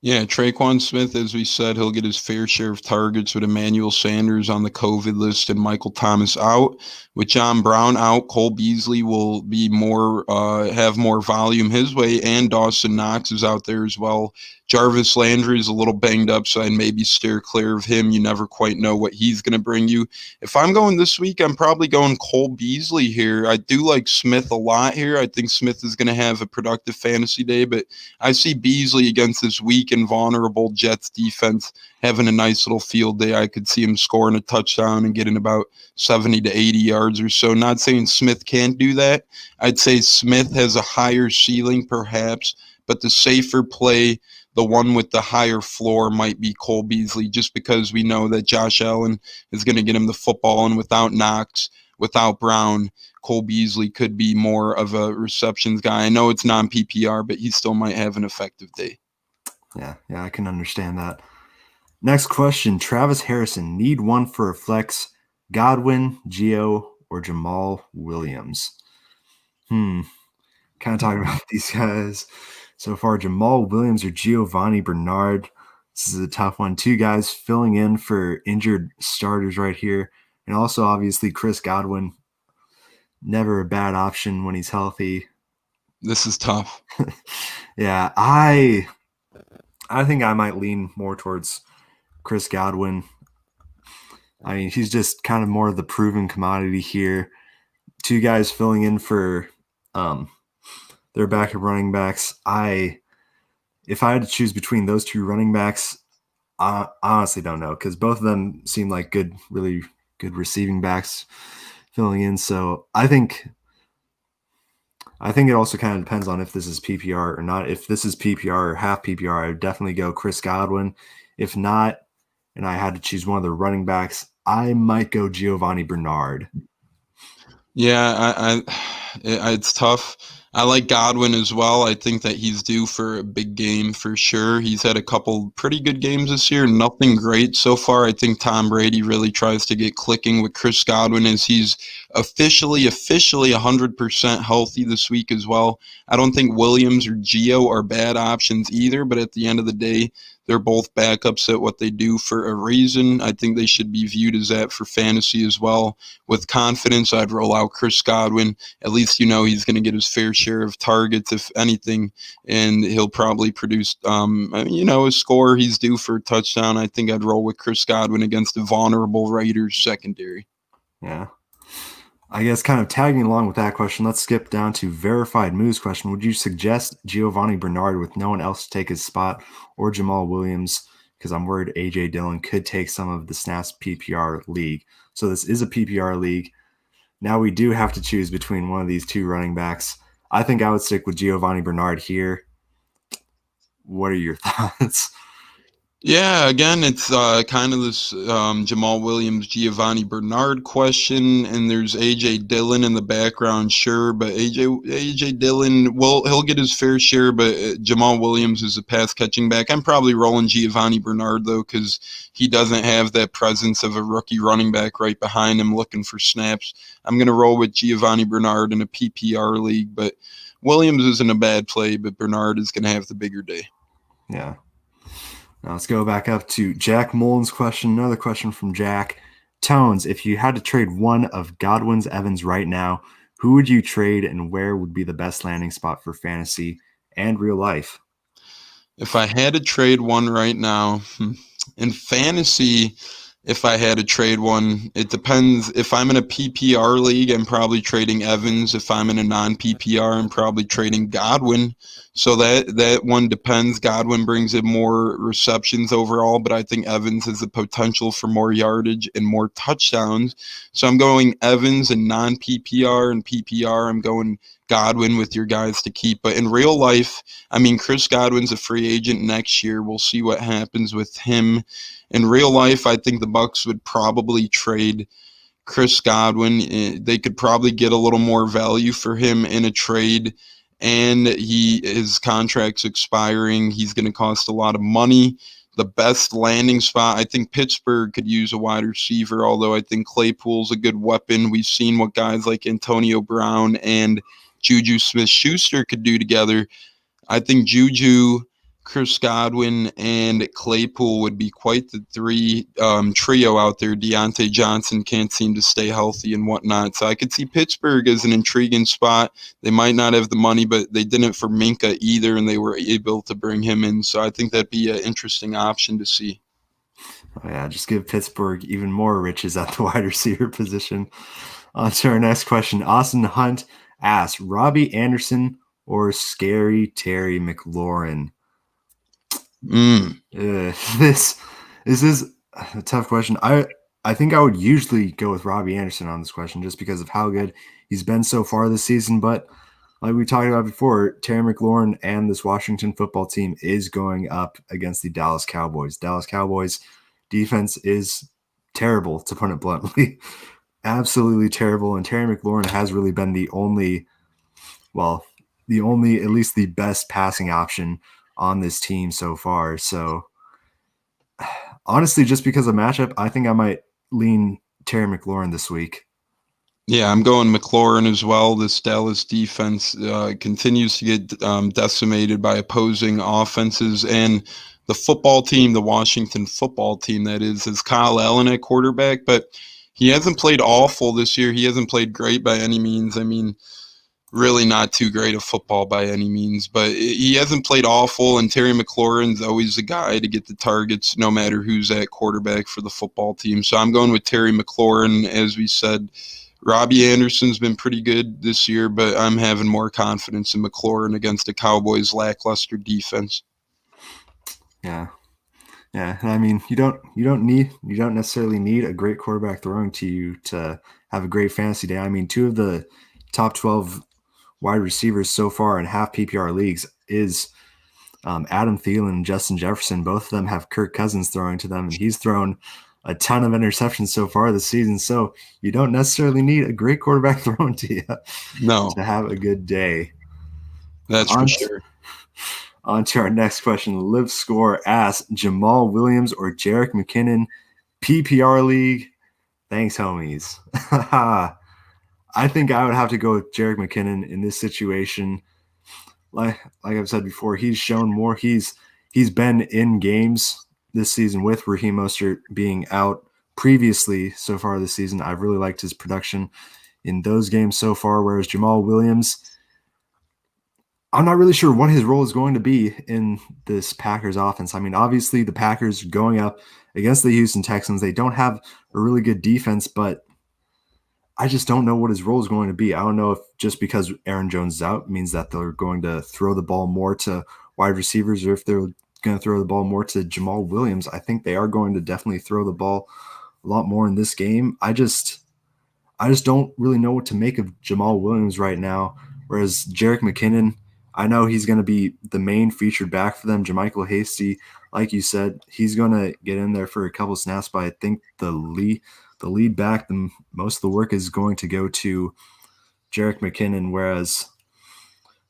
Yeah, Trequan Smith, as we said, he'll get his fair share of targets with Emmanuel Sanders on the COVID list and Michael Thomas out. With John Brown out, Cole Beasley will be have more volume his way, and Dawson Knox is out there as well. Jarvis Landry is a little banged up, so I'd maybe steer clear of him. You never quite know what he's going to bring you. If I'm going this week, I'm probably going Cole Beasley here. I do like Smith a lot here. I think Smith is going to have a productive fantasy day, but I see Beasley against this weak and vulnerable Jets defense having a nice little field day. I could see him scoring a touchdown and getting about 70 to 80 yards or so. Not saying Smith can't do that. I'd say Smith has a higher ceiling perhaps, but the safer play, the one with the higher floor, might be Cole Beasley, just because we know that Josh Allen is going to get him the football, and without Knox, without Brown, Cole Beasley could be more of a receptions guy. I know it's non-PPR, but he still might have an effective day. Yeah, I can understand that. Next question, Travis Harrison, need one for a flex, Godwin, Gio, or Jamal Williams? Kind of talking about these guys so far. Jamal Williams or Giovanni Bernard. This is a tough one. Two guys filling in for injured starters right here. And also, obviously, Chris Godwin. Never a bad option when he's healthy. This is tough. Yeah, I think I might lean more towards Chris Godwin. I mean, he's just kind of more of the proven commodity here. Two guys filling in for their backup running backs. If I had to choose between those two running backs, I honestly don't know, because both of them seem like really good receiving backs filling in. So I think it also kind of depends on if this is PPR or not. If this is PPR or half PPR, I would definitely go Chris Godwin. If not, and I had to choose one of the running backs, I might go Giovanni Bernard. Yeah, it's tough. I like Godwin as well. I think that he's due for a big game for sure. He's had a couple pretty good games this year, nothing great so far. I think Tom Brady really tries to get clicking with Chris Godwin as he's officially 100% healthy this week as well. I don't think Williams or Gio are bad options either, but at the end of the day, they're both backups at what they do for a reason. I think they should be viewed as that for fantasy as well. With confidence, I'd roll out Chris Godwin. At least he's going to get his fair share of targets, if anything, and he'll probably produce, a score. He's due for a touchdown. I think I'd roll with Chris Godwin against the vulnerable Raiders secondary. Yeah. I guess kind of tagging along with that question, let's skip down to Verified Moose question. Would you suggest Giovanni Bernard with no one else to take his spot or Jamal Williams? Because I'm worried A.J. Dillon could take some of the snaps PPR league. So this is a PPR league. Now we do have to choose between one of these two running backs. I think I would stick with Giovanni Bernard here. What are your thoughts? Yeah, again, it's kind of this Jamal Williams, Giovanni Bernard question, and there's A.J. Dillon in the background, sure, but A.J. Dillon, well, he'll get his fair share, but Jamal Williams is a pass-catching back. I'm probably rolling Giovanni Bernard, though, because he doesn't have that presence of a rookie running back right behind him looking for snaps. I'm going to roll with Giovanni Bernard in a PPR league, but Williams isn't a bad play, but Bernard is going to have the bigger day. Yeah. Now let's go back up to Jack Mullen's question. Another question from Jack. Tones, if you had to trade one of Godwin's Evans right now, who would you trade and where would be the best landing spot for fantasy and real life? If I had to trade one right now, in fantasy, if I had to trade one, it depends. If I'm in a PPR league, I'm probably trading Evans. If I'm in a non-PPR, I'm probably trading Godwin. So that one depends. Godwin brings in more receptions overall, but I think Evans has the potential for more yardage and more touchdowns. So I'm going Evans in non-PPR, and PPR, I'm going Godwin with your guys to keep. But in real life, I mean, Chris Godwin's a free agent next year. We'll see what happens with him. In real life, I think the Bucs would probably trade Chris Godwin. They could probably get a little more value for him in a trade, and his contract's expiring. He's going to cost a lot of money. The best landing spot, I think Pittsburgh could use a wide receiver, although I think Claypool's a good weapon. We've seen what guys like Antonio Brown and Juju Smith-Schuster could do together. I think Juju, Chris Godwin, and Claypool would be quite the trio out there. Deontay Johnson can't seem to stay healthy and whatnot. So I could see Pittsburgh as an intriguing spot. They might not have the money, but they didn't for Minka either, and they were able to bring him in. So I think that'd be an interesting option to see. Oh, yeah, just give Pittsburgh even more riches at the wide receiver position. On to our next question. Austin Hunt asks, Robbie Anderson or Scary Terry McLaurin? This is a tough question. I think I would usually go with Robbie Anderson on this question just because of how good he's been so far this season. But like we talked about before, Terry McLaurin and this Washington football team is going up against the Dallas Cowboys. Dallas Cowboys defense is terrible, to put it bluntly. Absolutely terrible. And Terry McLaurin has really been the only, at least the best passing option on this team so far. So honestly, just because of matchup, I think I might lean Terry McLaurin this week. Yeah, I'm going McLaurin as well. This Dallas defense continues to get decimated by opposing offenses, and the football team, the Washington football team, that is Kyle Allen at quarterback, but he hasn't played awful this year. He hasn't played great by any means. I mean, really not too great of football by any means, but he hasn't played awful, and Terry McLaurin's always the guy to get the targets no matter who's at quarterback for the football team. So I'm going with Terry McLaurin. As we said, Robbie Anderson's been pretty good this year, but I'm having more confidence in McLaurin against the Cowboys' lackluster defense. Yeah. Yeah, and I mean, you don't necessarily need a great quarterback throwing to you to have a great fantasy day. I mean, two of the top 12 wide receivers so far in half PPR leagues is Adam Thielen and Justin Jefferson. Both of them have Kirk Cousins throwing to them, and he's thrown a ton of interceptions so far this season. So you don't necessarily need a great quarterback throwing to you to have a good day. That's for On, sure. on to our next question. Live Score asks Jamal Williams or Jerick McKinnon, PPR league. Thanks, homies. I think I would have to go with Jerick McKinnon in this situation. Like I've said before, he's shown more. He's been in games this season with Raheem Mostert being out previously so far this season. I've really liked his production in those games so far, whereas Jamal Williams, I'm not really sure what his role is going to be in this Packers offense. I mean, obviously the Packers going up against the Houston Texans, they don't have a really good defense, but I just don't know what his role is going to be. I don't know if just because Aaron Jones is out means that they're going to throw the ball more to wide receivers or if they're going to throw the ball more to Jamal Williams. I think they are going to definitely throw the ball a lot more in this game. I just don't really know what to make of Jamal Williams right now. Whereas Jerick McKinnon, I know he's going to be the main featured back for them. JaMychal Hasty, like you said, he's going to get in there for a couple snaps, but I think the lead back, most of the work is going to go to Jerick McKinnon, whereas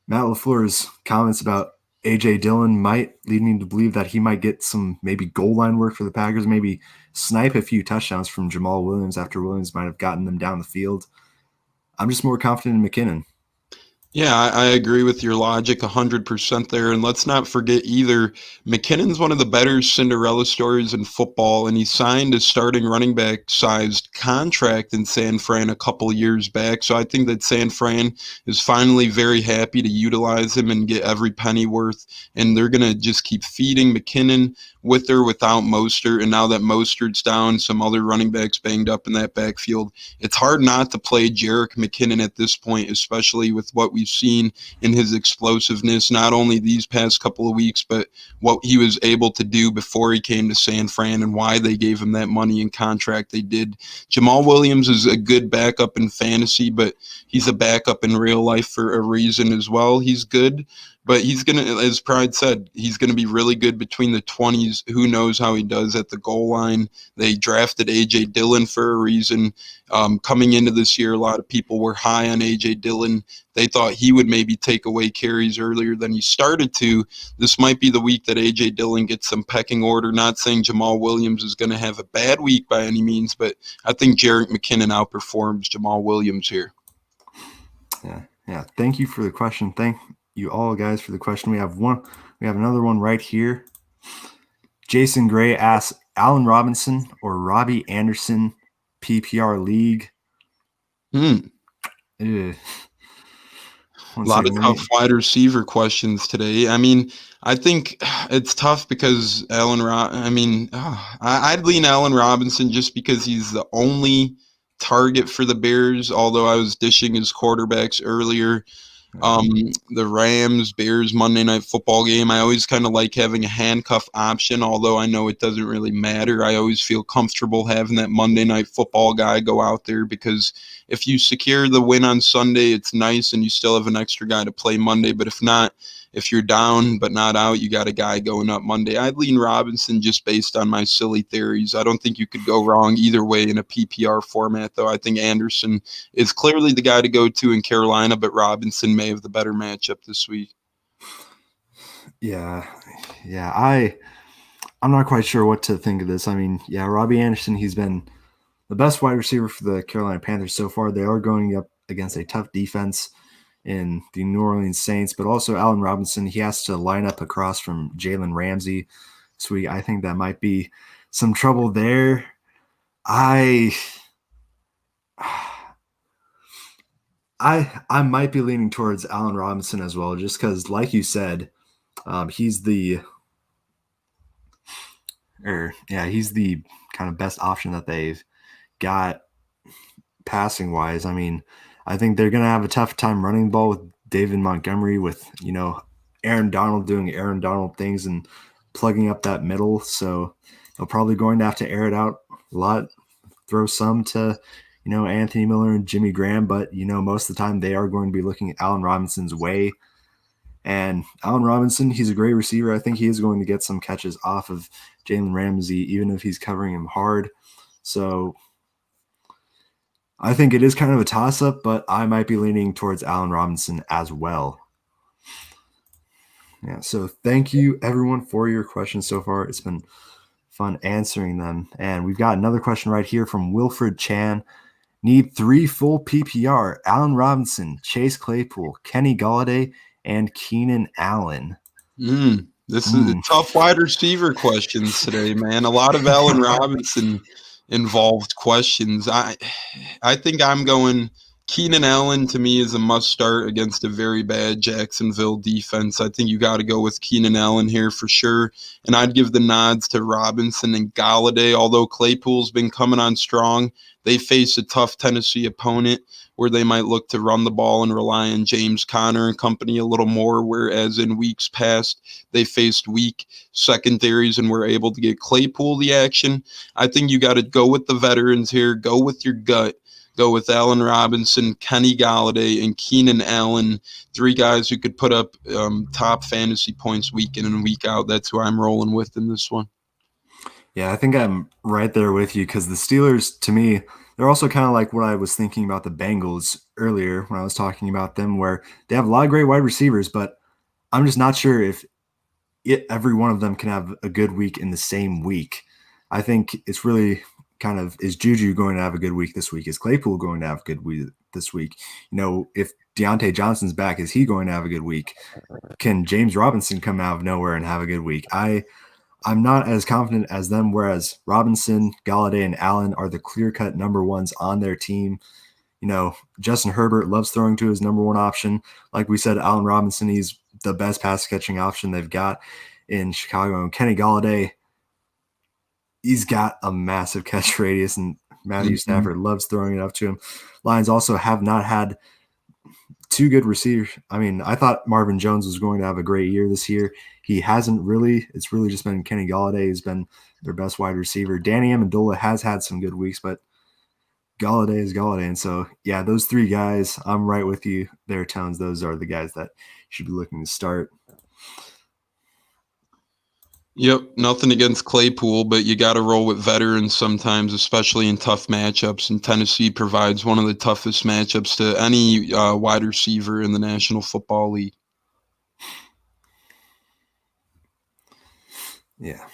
Matt LaFleur's comments about A.J. Dillon might lead me to believe that he might get some maybe goal line work for the Packers, maybe snipe a few touchdowns from Jamal Williams after Williams might have gotten them down the field. I'm just more confident in McKinnon. Yeah, I agree with your logic 100% there. And let's not forget either, McKinnon's one of the better Cinderella stories in football, and he signed a starting running back sized contract in San Fran a couple years back. So I think that San Fran is finally very happy to utilize him and get every penny worth. And they're going to just keep feeding McKinnon with or without Mostert. And now that Mostert's down, some other running backs banged up in that backfield, it's hard not to play Jerick McKinnon at this point, especially with what we've seen in his explosiveness, not only these past couple of weeks, but what he was able to do before he came to San Fran and why they gave him that money and contract they did. Jamal Williams is a good backup in fantasy, but he's a backup in real life for a reason as well. He's good, but he's going to, as Pride said, he's going to be really good between the 20s. Who knows how he does at the goal line? They drafted A.J. Dillon for a reason. Coming into this year, a lot of people were high on A.J. Dillon. They thought he would maybe take away carries earlier than he started to. This might be the week that A.J. Dillon gets some pecking order. Not saying Jamal Williams is going to have a bad week by any means, but I think Jerick McKinnon outperforms Jamal Williams here. Yeah. Thank you for the question. Thank you all guys for the question. We have another one right here. Jason Gray asks Allen Robinson or Robbie Anderson PPR league. A lot of tough wide receiver questions today. I mean, I think it's tough because I'd lean Allen Robinson just because he's the only target for the Bears, although I was dishing his quarterbacks earlier. The Rams Bears Monday Night Football game, I always kind of like having a handcuff option, although I know it doesn't really matter. I always feel comfortable having that Monday Night Football guy go out there because if you secure the win on Sunday, it's nice and you still have an extra guy to play Monday. But if not, if you're down but not out, you got a guy going up Monday. I'd lean Robinson just based on my silly theories. I don't think you could go wrong either way in a PPR format, though. I think Anderson is clearly the guy to go to in Carolina, but Robinson may have the better matchup this week. Yeah. I'm not quite sure what to think of this. I mean, yeah, Robbie Anderson, he's been the best wide receiver for the Carolina Panthers so far. They are going up against a tough defense in the New Orleans Saints, but also Allen Robinson, he has to line up across from Jalen Ramsey. So I think that might be some trouble there. I might be leaning towards Allen Robinson as well, just because, like you said, he's the kind of best option that they've got passing wise. I mean, I think they're going to have a tough time running the ball with David Montgomery, with, Aaron Donald doing Aaron Donald things and plugging up that middle. So they're probably going to have to air it out a lot, throw some to, Anthony Miller and Jimmy Graham. But, most of the time they are going to be looking at Allen Robinson's way. And Allen Robinson, he's a great receiver. I think he is going to get some catches off of Jalen Ramsey, even if he's covering him hard. So I think it is kind of a toss-up, but I might be leaning towards Allen Robinson as well. Yeah, so thank you everyone for your questions so far. It's been fun answering them. And we've got another question right here from Wilfred Chan. Need 3 full PPR: Allen Robinson, Chase Claypool, Kenny Golladay, and Keenan Allen. This is tough wide receiver questions today, man. A lot of Allen Robinson involved questions. I think I'm going Keenan Allen. To me, is a must start against a very bad Jacksonville defense. I think you got to go with Keenan Allen here for sure. And I'd give the nods to Robinson and Golladay. Although Claypool's been coming on strong, they face a tough Tennessee opponent where they might look to run the ball and rely on James Conner and company a little more, whereas in weeks past they faced weak secondaries and were able to get Claypool the action. I think you got to go with the veterans here, go with your gut, go with Allen Robinson, Kenny Golladay, and Keenan Allen, 3 guys who could put up top fantasy points week in and week out. That's who I'm rolling with in this one. Yeah, I think I'm right there with you because the Steelers, to me, they're also kind of like what I was thinking about the Bengals earlier when I was talking about them, where they have a lot of great wide receivers, but I'm just not sure if every one of them can have a good week in the same week. I think it's really kind of, is Juju going to have a good week this week? Is Claypool going to have a good week this week? If Deontay Johnson's back, is he going to have a good week? Can James Robinson come out of nowhere and have a good week? I'm not as confident as them, whereas Robinson, Golladay, and Allen are the clear-cut number ones on their team. Justin Herbert loves throwing to his number one option. Like we said, Allen Robinson, he's the best pass-catching option they've got in Chicago. And Kenny Golladay, he's got a massive catch radius, and Matthew Stafford loves throwing it up to him. Lions also have not had 2 good receivers. I mean, I thought Marvin Jones was going to have a great year this year. He hasn't really. It's really just been Kenny Golladay who's been their best wide receiver. Danny Amendola has had some good weeks, but Golladay is Golladay. And so, yeah, those 3 guys, I'm right with you there, Tones. Those are the guys that should be looking to start. Yep, nothing against Claypool, but you got to roll with veterans sometimes, especially in tough matchups. And Tennessee provides one of the toughest matchups to any wide receiver in the National Football League. Yeah.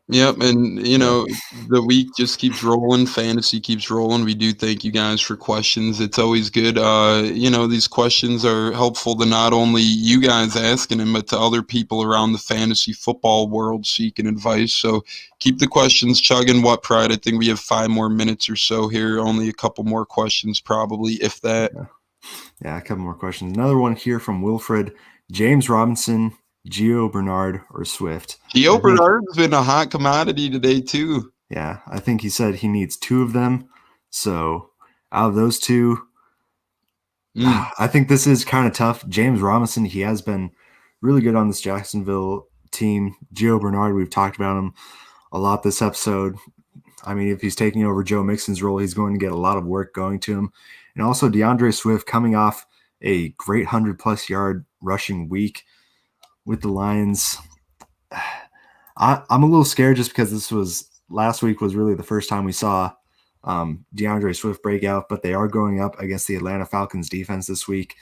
Yep, and the week just keeps rolling. Fantasy keeps rolling. We do thank you guys for questions. It's always good. These questions are helpful to not only you guys asking them, but to other people around the fantasy football world seeking advice. So keep the questions chugging. What Pride? I think we have 5 more minutes or so here. Only a couple more questions, probably, if that. Yeah, a couple more questions. Another one here from Wilfred. James Robinson, Gio Bernard, or Swift? Gio Bernard's been a hot commodity today, too. Yeah, I think he said he needs 2 of them. So out of those 2, I think this is kind of tough. James Robinson, he has been really good on this Jacksonville team. Gio Bernard, we've talked about him a lot this episode. I mean, if he's taking over Joe Mixon's role, he's going to get a lot of work going to him. And also DeAndre Swift coming off a great 100-plus yard rushing week with the Lions. I'm a little scared just because last week was really the first time we saw DeAndre Swift break out, but they are going up against the Atlanta Falcons defense this week.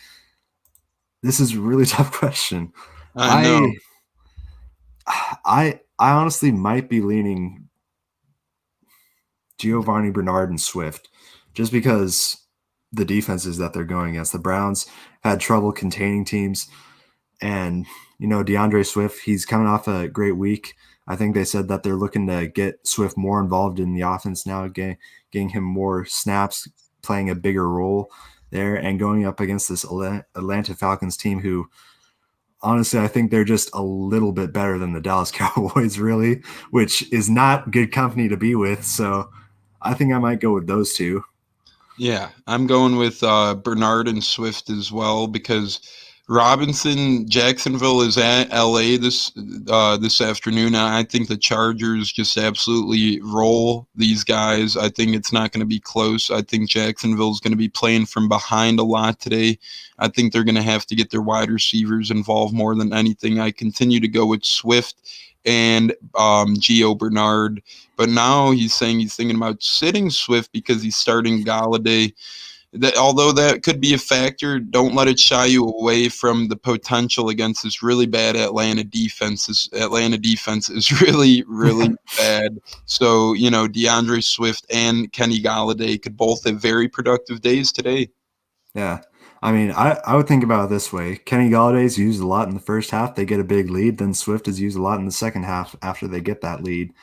This is a really tough question. I know. I honestly might be leaning Giovanni Bernard and Swift just because the defenses that they're going against. The Browns had trouble containing teams, and DeAndre Swift, he's coming off a great week. I think they said that they're looking to get Swift more involved in the offense now, getting him more snaps, playing a bigger role there, and going up against this Atlanta Falcons team who, honestly, I think they're just a little bit better than the Dallas Cowboys, really, which is not good company to be with. So I think I might go with those 2. Yeah, I'm going with Bernard and Swift as well because Robinson, Jacksonville is at LA this afternoon. I think the Chargers just absolutely roll these guys. I think it's not going to be close. I think Jacksonville is going to be playing from behind a lot today. I think they're going to have to get their wide receivers involved more than anything. I continue to go with Swift and Gio Bernard. But now he's saying he's thinking about sitting Swift because he's starting Golladay. although that could be a factor, don't let it shy you away from the potential against this really bad Atlanta defense. This Atlanta defense is really, really bad. So, DeAndre Swift and Kenny Golladay could both have very productive days today. Yeah. I mean, I would think about it this way. Kenny Galladay's used a lot in the first half. They get a big lead. Then Swift is used a lot in the second half after they get that lead.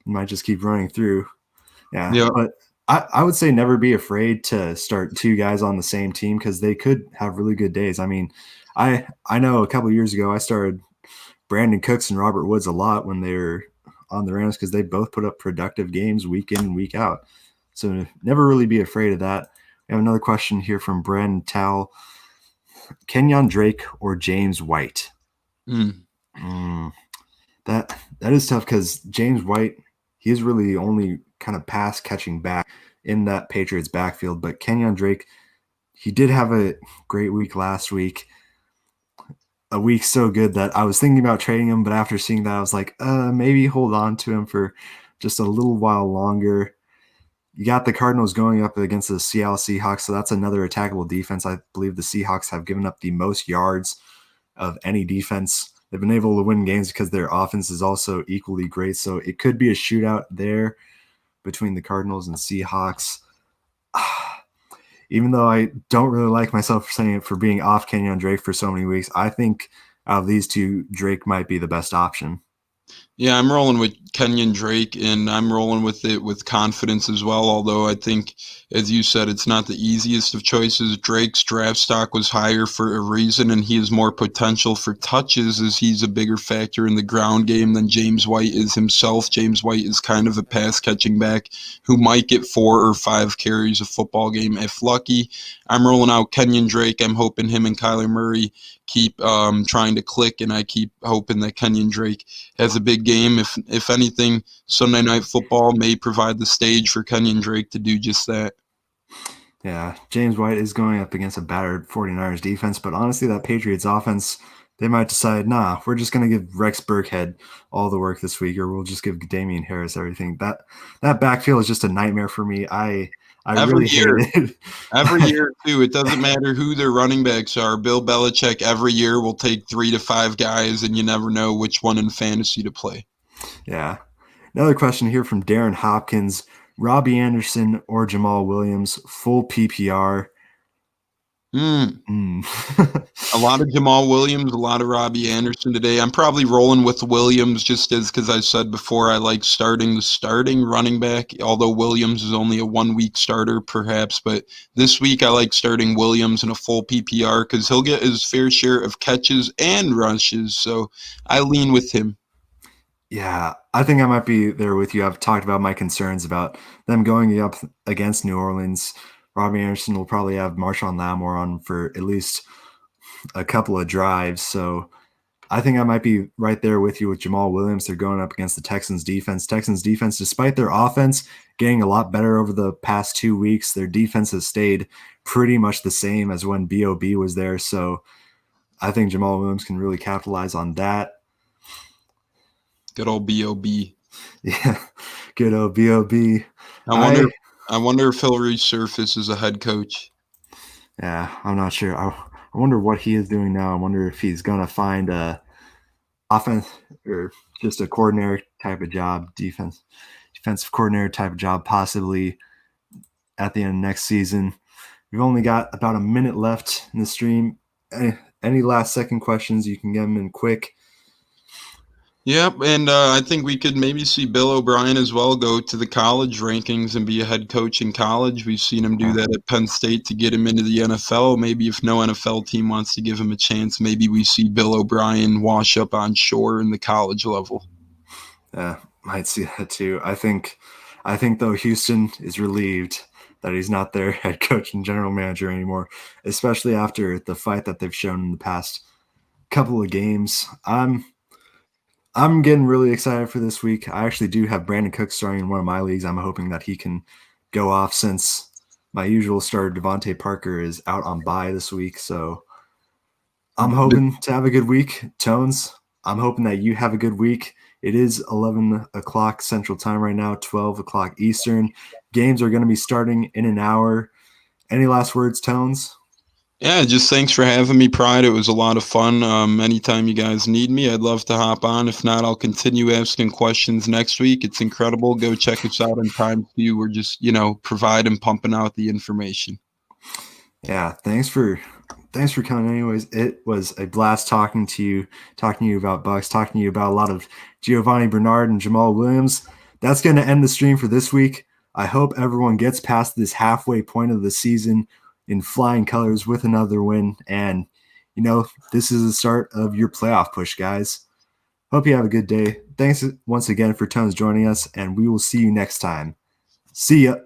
You might just keep running through. Yeah. But I would say never be afraid to start two guys on the same team because they could have really good days. I mean, I know a couple of years ago I started Brandon Cooks and Robert Woods a lot when they were on the Rams because they both put up productive games week in and week out. So never really be afraid of that. We have another question here from Brandon Towle. Kenyon Drake or James White? That is tough because James White, he is really the only kind of pass catching back in that Patriots backfield. But Kenyon Drake, he did have a great week last week. A week so good that I was thinking about trading him, but after seeing that, I was like, maybe hold on to him for just a little while longer. You got the Cardinals going up against the Seattle Seahawks, so that's another attackable defense. I believe the Seahawks have given up the most yards of any defense. They've been able to win games because their offense is also equally great, so it could be a shootout there between the Cardinals and Seahawks. Even though I don't really like myself for saying it for being off Kenyon Drake for so many weeks, I think out of these two, Drake might be the best option. Yeah, I'm rolling with Kenyon Drake, and I'm rolling with it with confidence as well, although I think, as you said, it's not the easiest of choices. Drake's draft stock was higher for a reason, and he has more potential for touches as he's a bigger factor in the ground game than James White is himself. James White is kind of a pass-catching back who might get 4 or 5 carries a football game if lucky. I'm rolling out Kenyon Drake. I'm hoping him and Kyler Murray keep trying to click, and I keep hoping that Kenyon Drake has a big game. If anything, Sunday Night Football may provide the stage for Kenyon Drake to do just that. Yeah, James White is going up against a battered 49ers defense, but honestly, that Patriots offense, they might decide, nah, we're just going to give Rex Burkhead all the work this week, or we'll just give Damian Harris everything. That backfield is just a nightmare for me. I really hate it. Every year, too. It doesn't matter who their running backs are. Bill Belichick every year will take 3 to 5 guys, and you never know which one in fantasy to play. Yeah. Another question here from Darren Hopkins. Robbie Anderson or Jamal Williams, full PPR. A lot of Jamal Williams, a lot of Robbie Anderson today. I'm probably rolling with Williams just because I said before I like starting the starting running back, although Williams is only a 1-week starter perhaps. But this week I like starting Williams in a full PPR because he'll get his fair share of catches and rushes. So I lean with him. Yeah, I think I might be there with you. I've talked about my concerns about them going up against New Orleans. Robbie Anderson will probably have Marshawn Lattimore on for at least a couple of drives. So I think I might be right there with you with Jamal Williams. They're going up against the Texans defense. Texans defense, despite their offense getting a lot better over the past 2 weeks, their defense has stayed pretty much the same as when B.O.B. was there. So I think Jamal Williams can really capitalize on that. Good old B.O.B. Yeah, good old B.O.B. I wonder if he'll resurface as a head coach. Yeah, I'm not sure. I wonder what he is doing now. I wonder if he's going to find a offense or just a coordinator type of job, defensive coordinator type of job, possibly at the end of next season. We've only got about a minute left in the stream. Any last second questions, you can get them in quick. Yep, and I think we could maybe see Bill O'Brien as well go to the college rankings and be a head coach in college. We've seen him do that at Penn State to get him into the NFL. Maybe if no NFL team wants to give him a chance, maybe we see Bill O'Brien wash up on shore in the college level. Yeah, might see that too. I think though Houston is relieved that he's not their head coach and general manager anymore, especially after the fight that they've shown in the past couple of games. I'm getting really excited for this week. I actually do have Brandon Cooks starting in one of my leagues. I'm hoping that he can go off since my usual starter, Devontae Parker, is out on bye this week. So I'm hoping to have a good week. Tones, I'm hoping that you have a good week. It is 11 o'clock Central Time right now, 12 o'clock Eastern. Games are going to be starting in an hour. Any last words, Tones? Yeah, just thanks for having me, Pride. It was a lot of fun. Anytime you guys need me, I'd love to hop on. If not, I'll continue asking questions next week. It's incredible. Go check us out on Time View. We're just, providing, pumping out the information. Yeah, thanks for coming. Anyways, it was a blast talking to you about Bucks, talking to you about a lot of Giovanni Bernard and Jamal Williams. That's going to end the stream for this week. I hope everyone gets past this halfway point of the season in flying colors with another win. And, this is the start of your playoff push, guys. Hope you have a good day. Thanks once again for Tones joining us, and we will see you next time. See ya.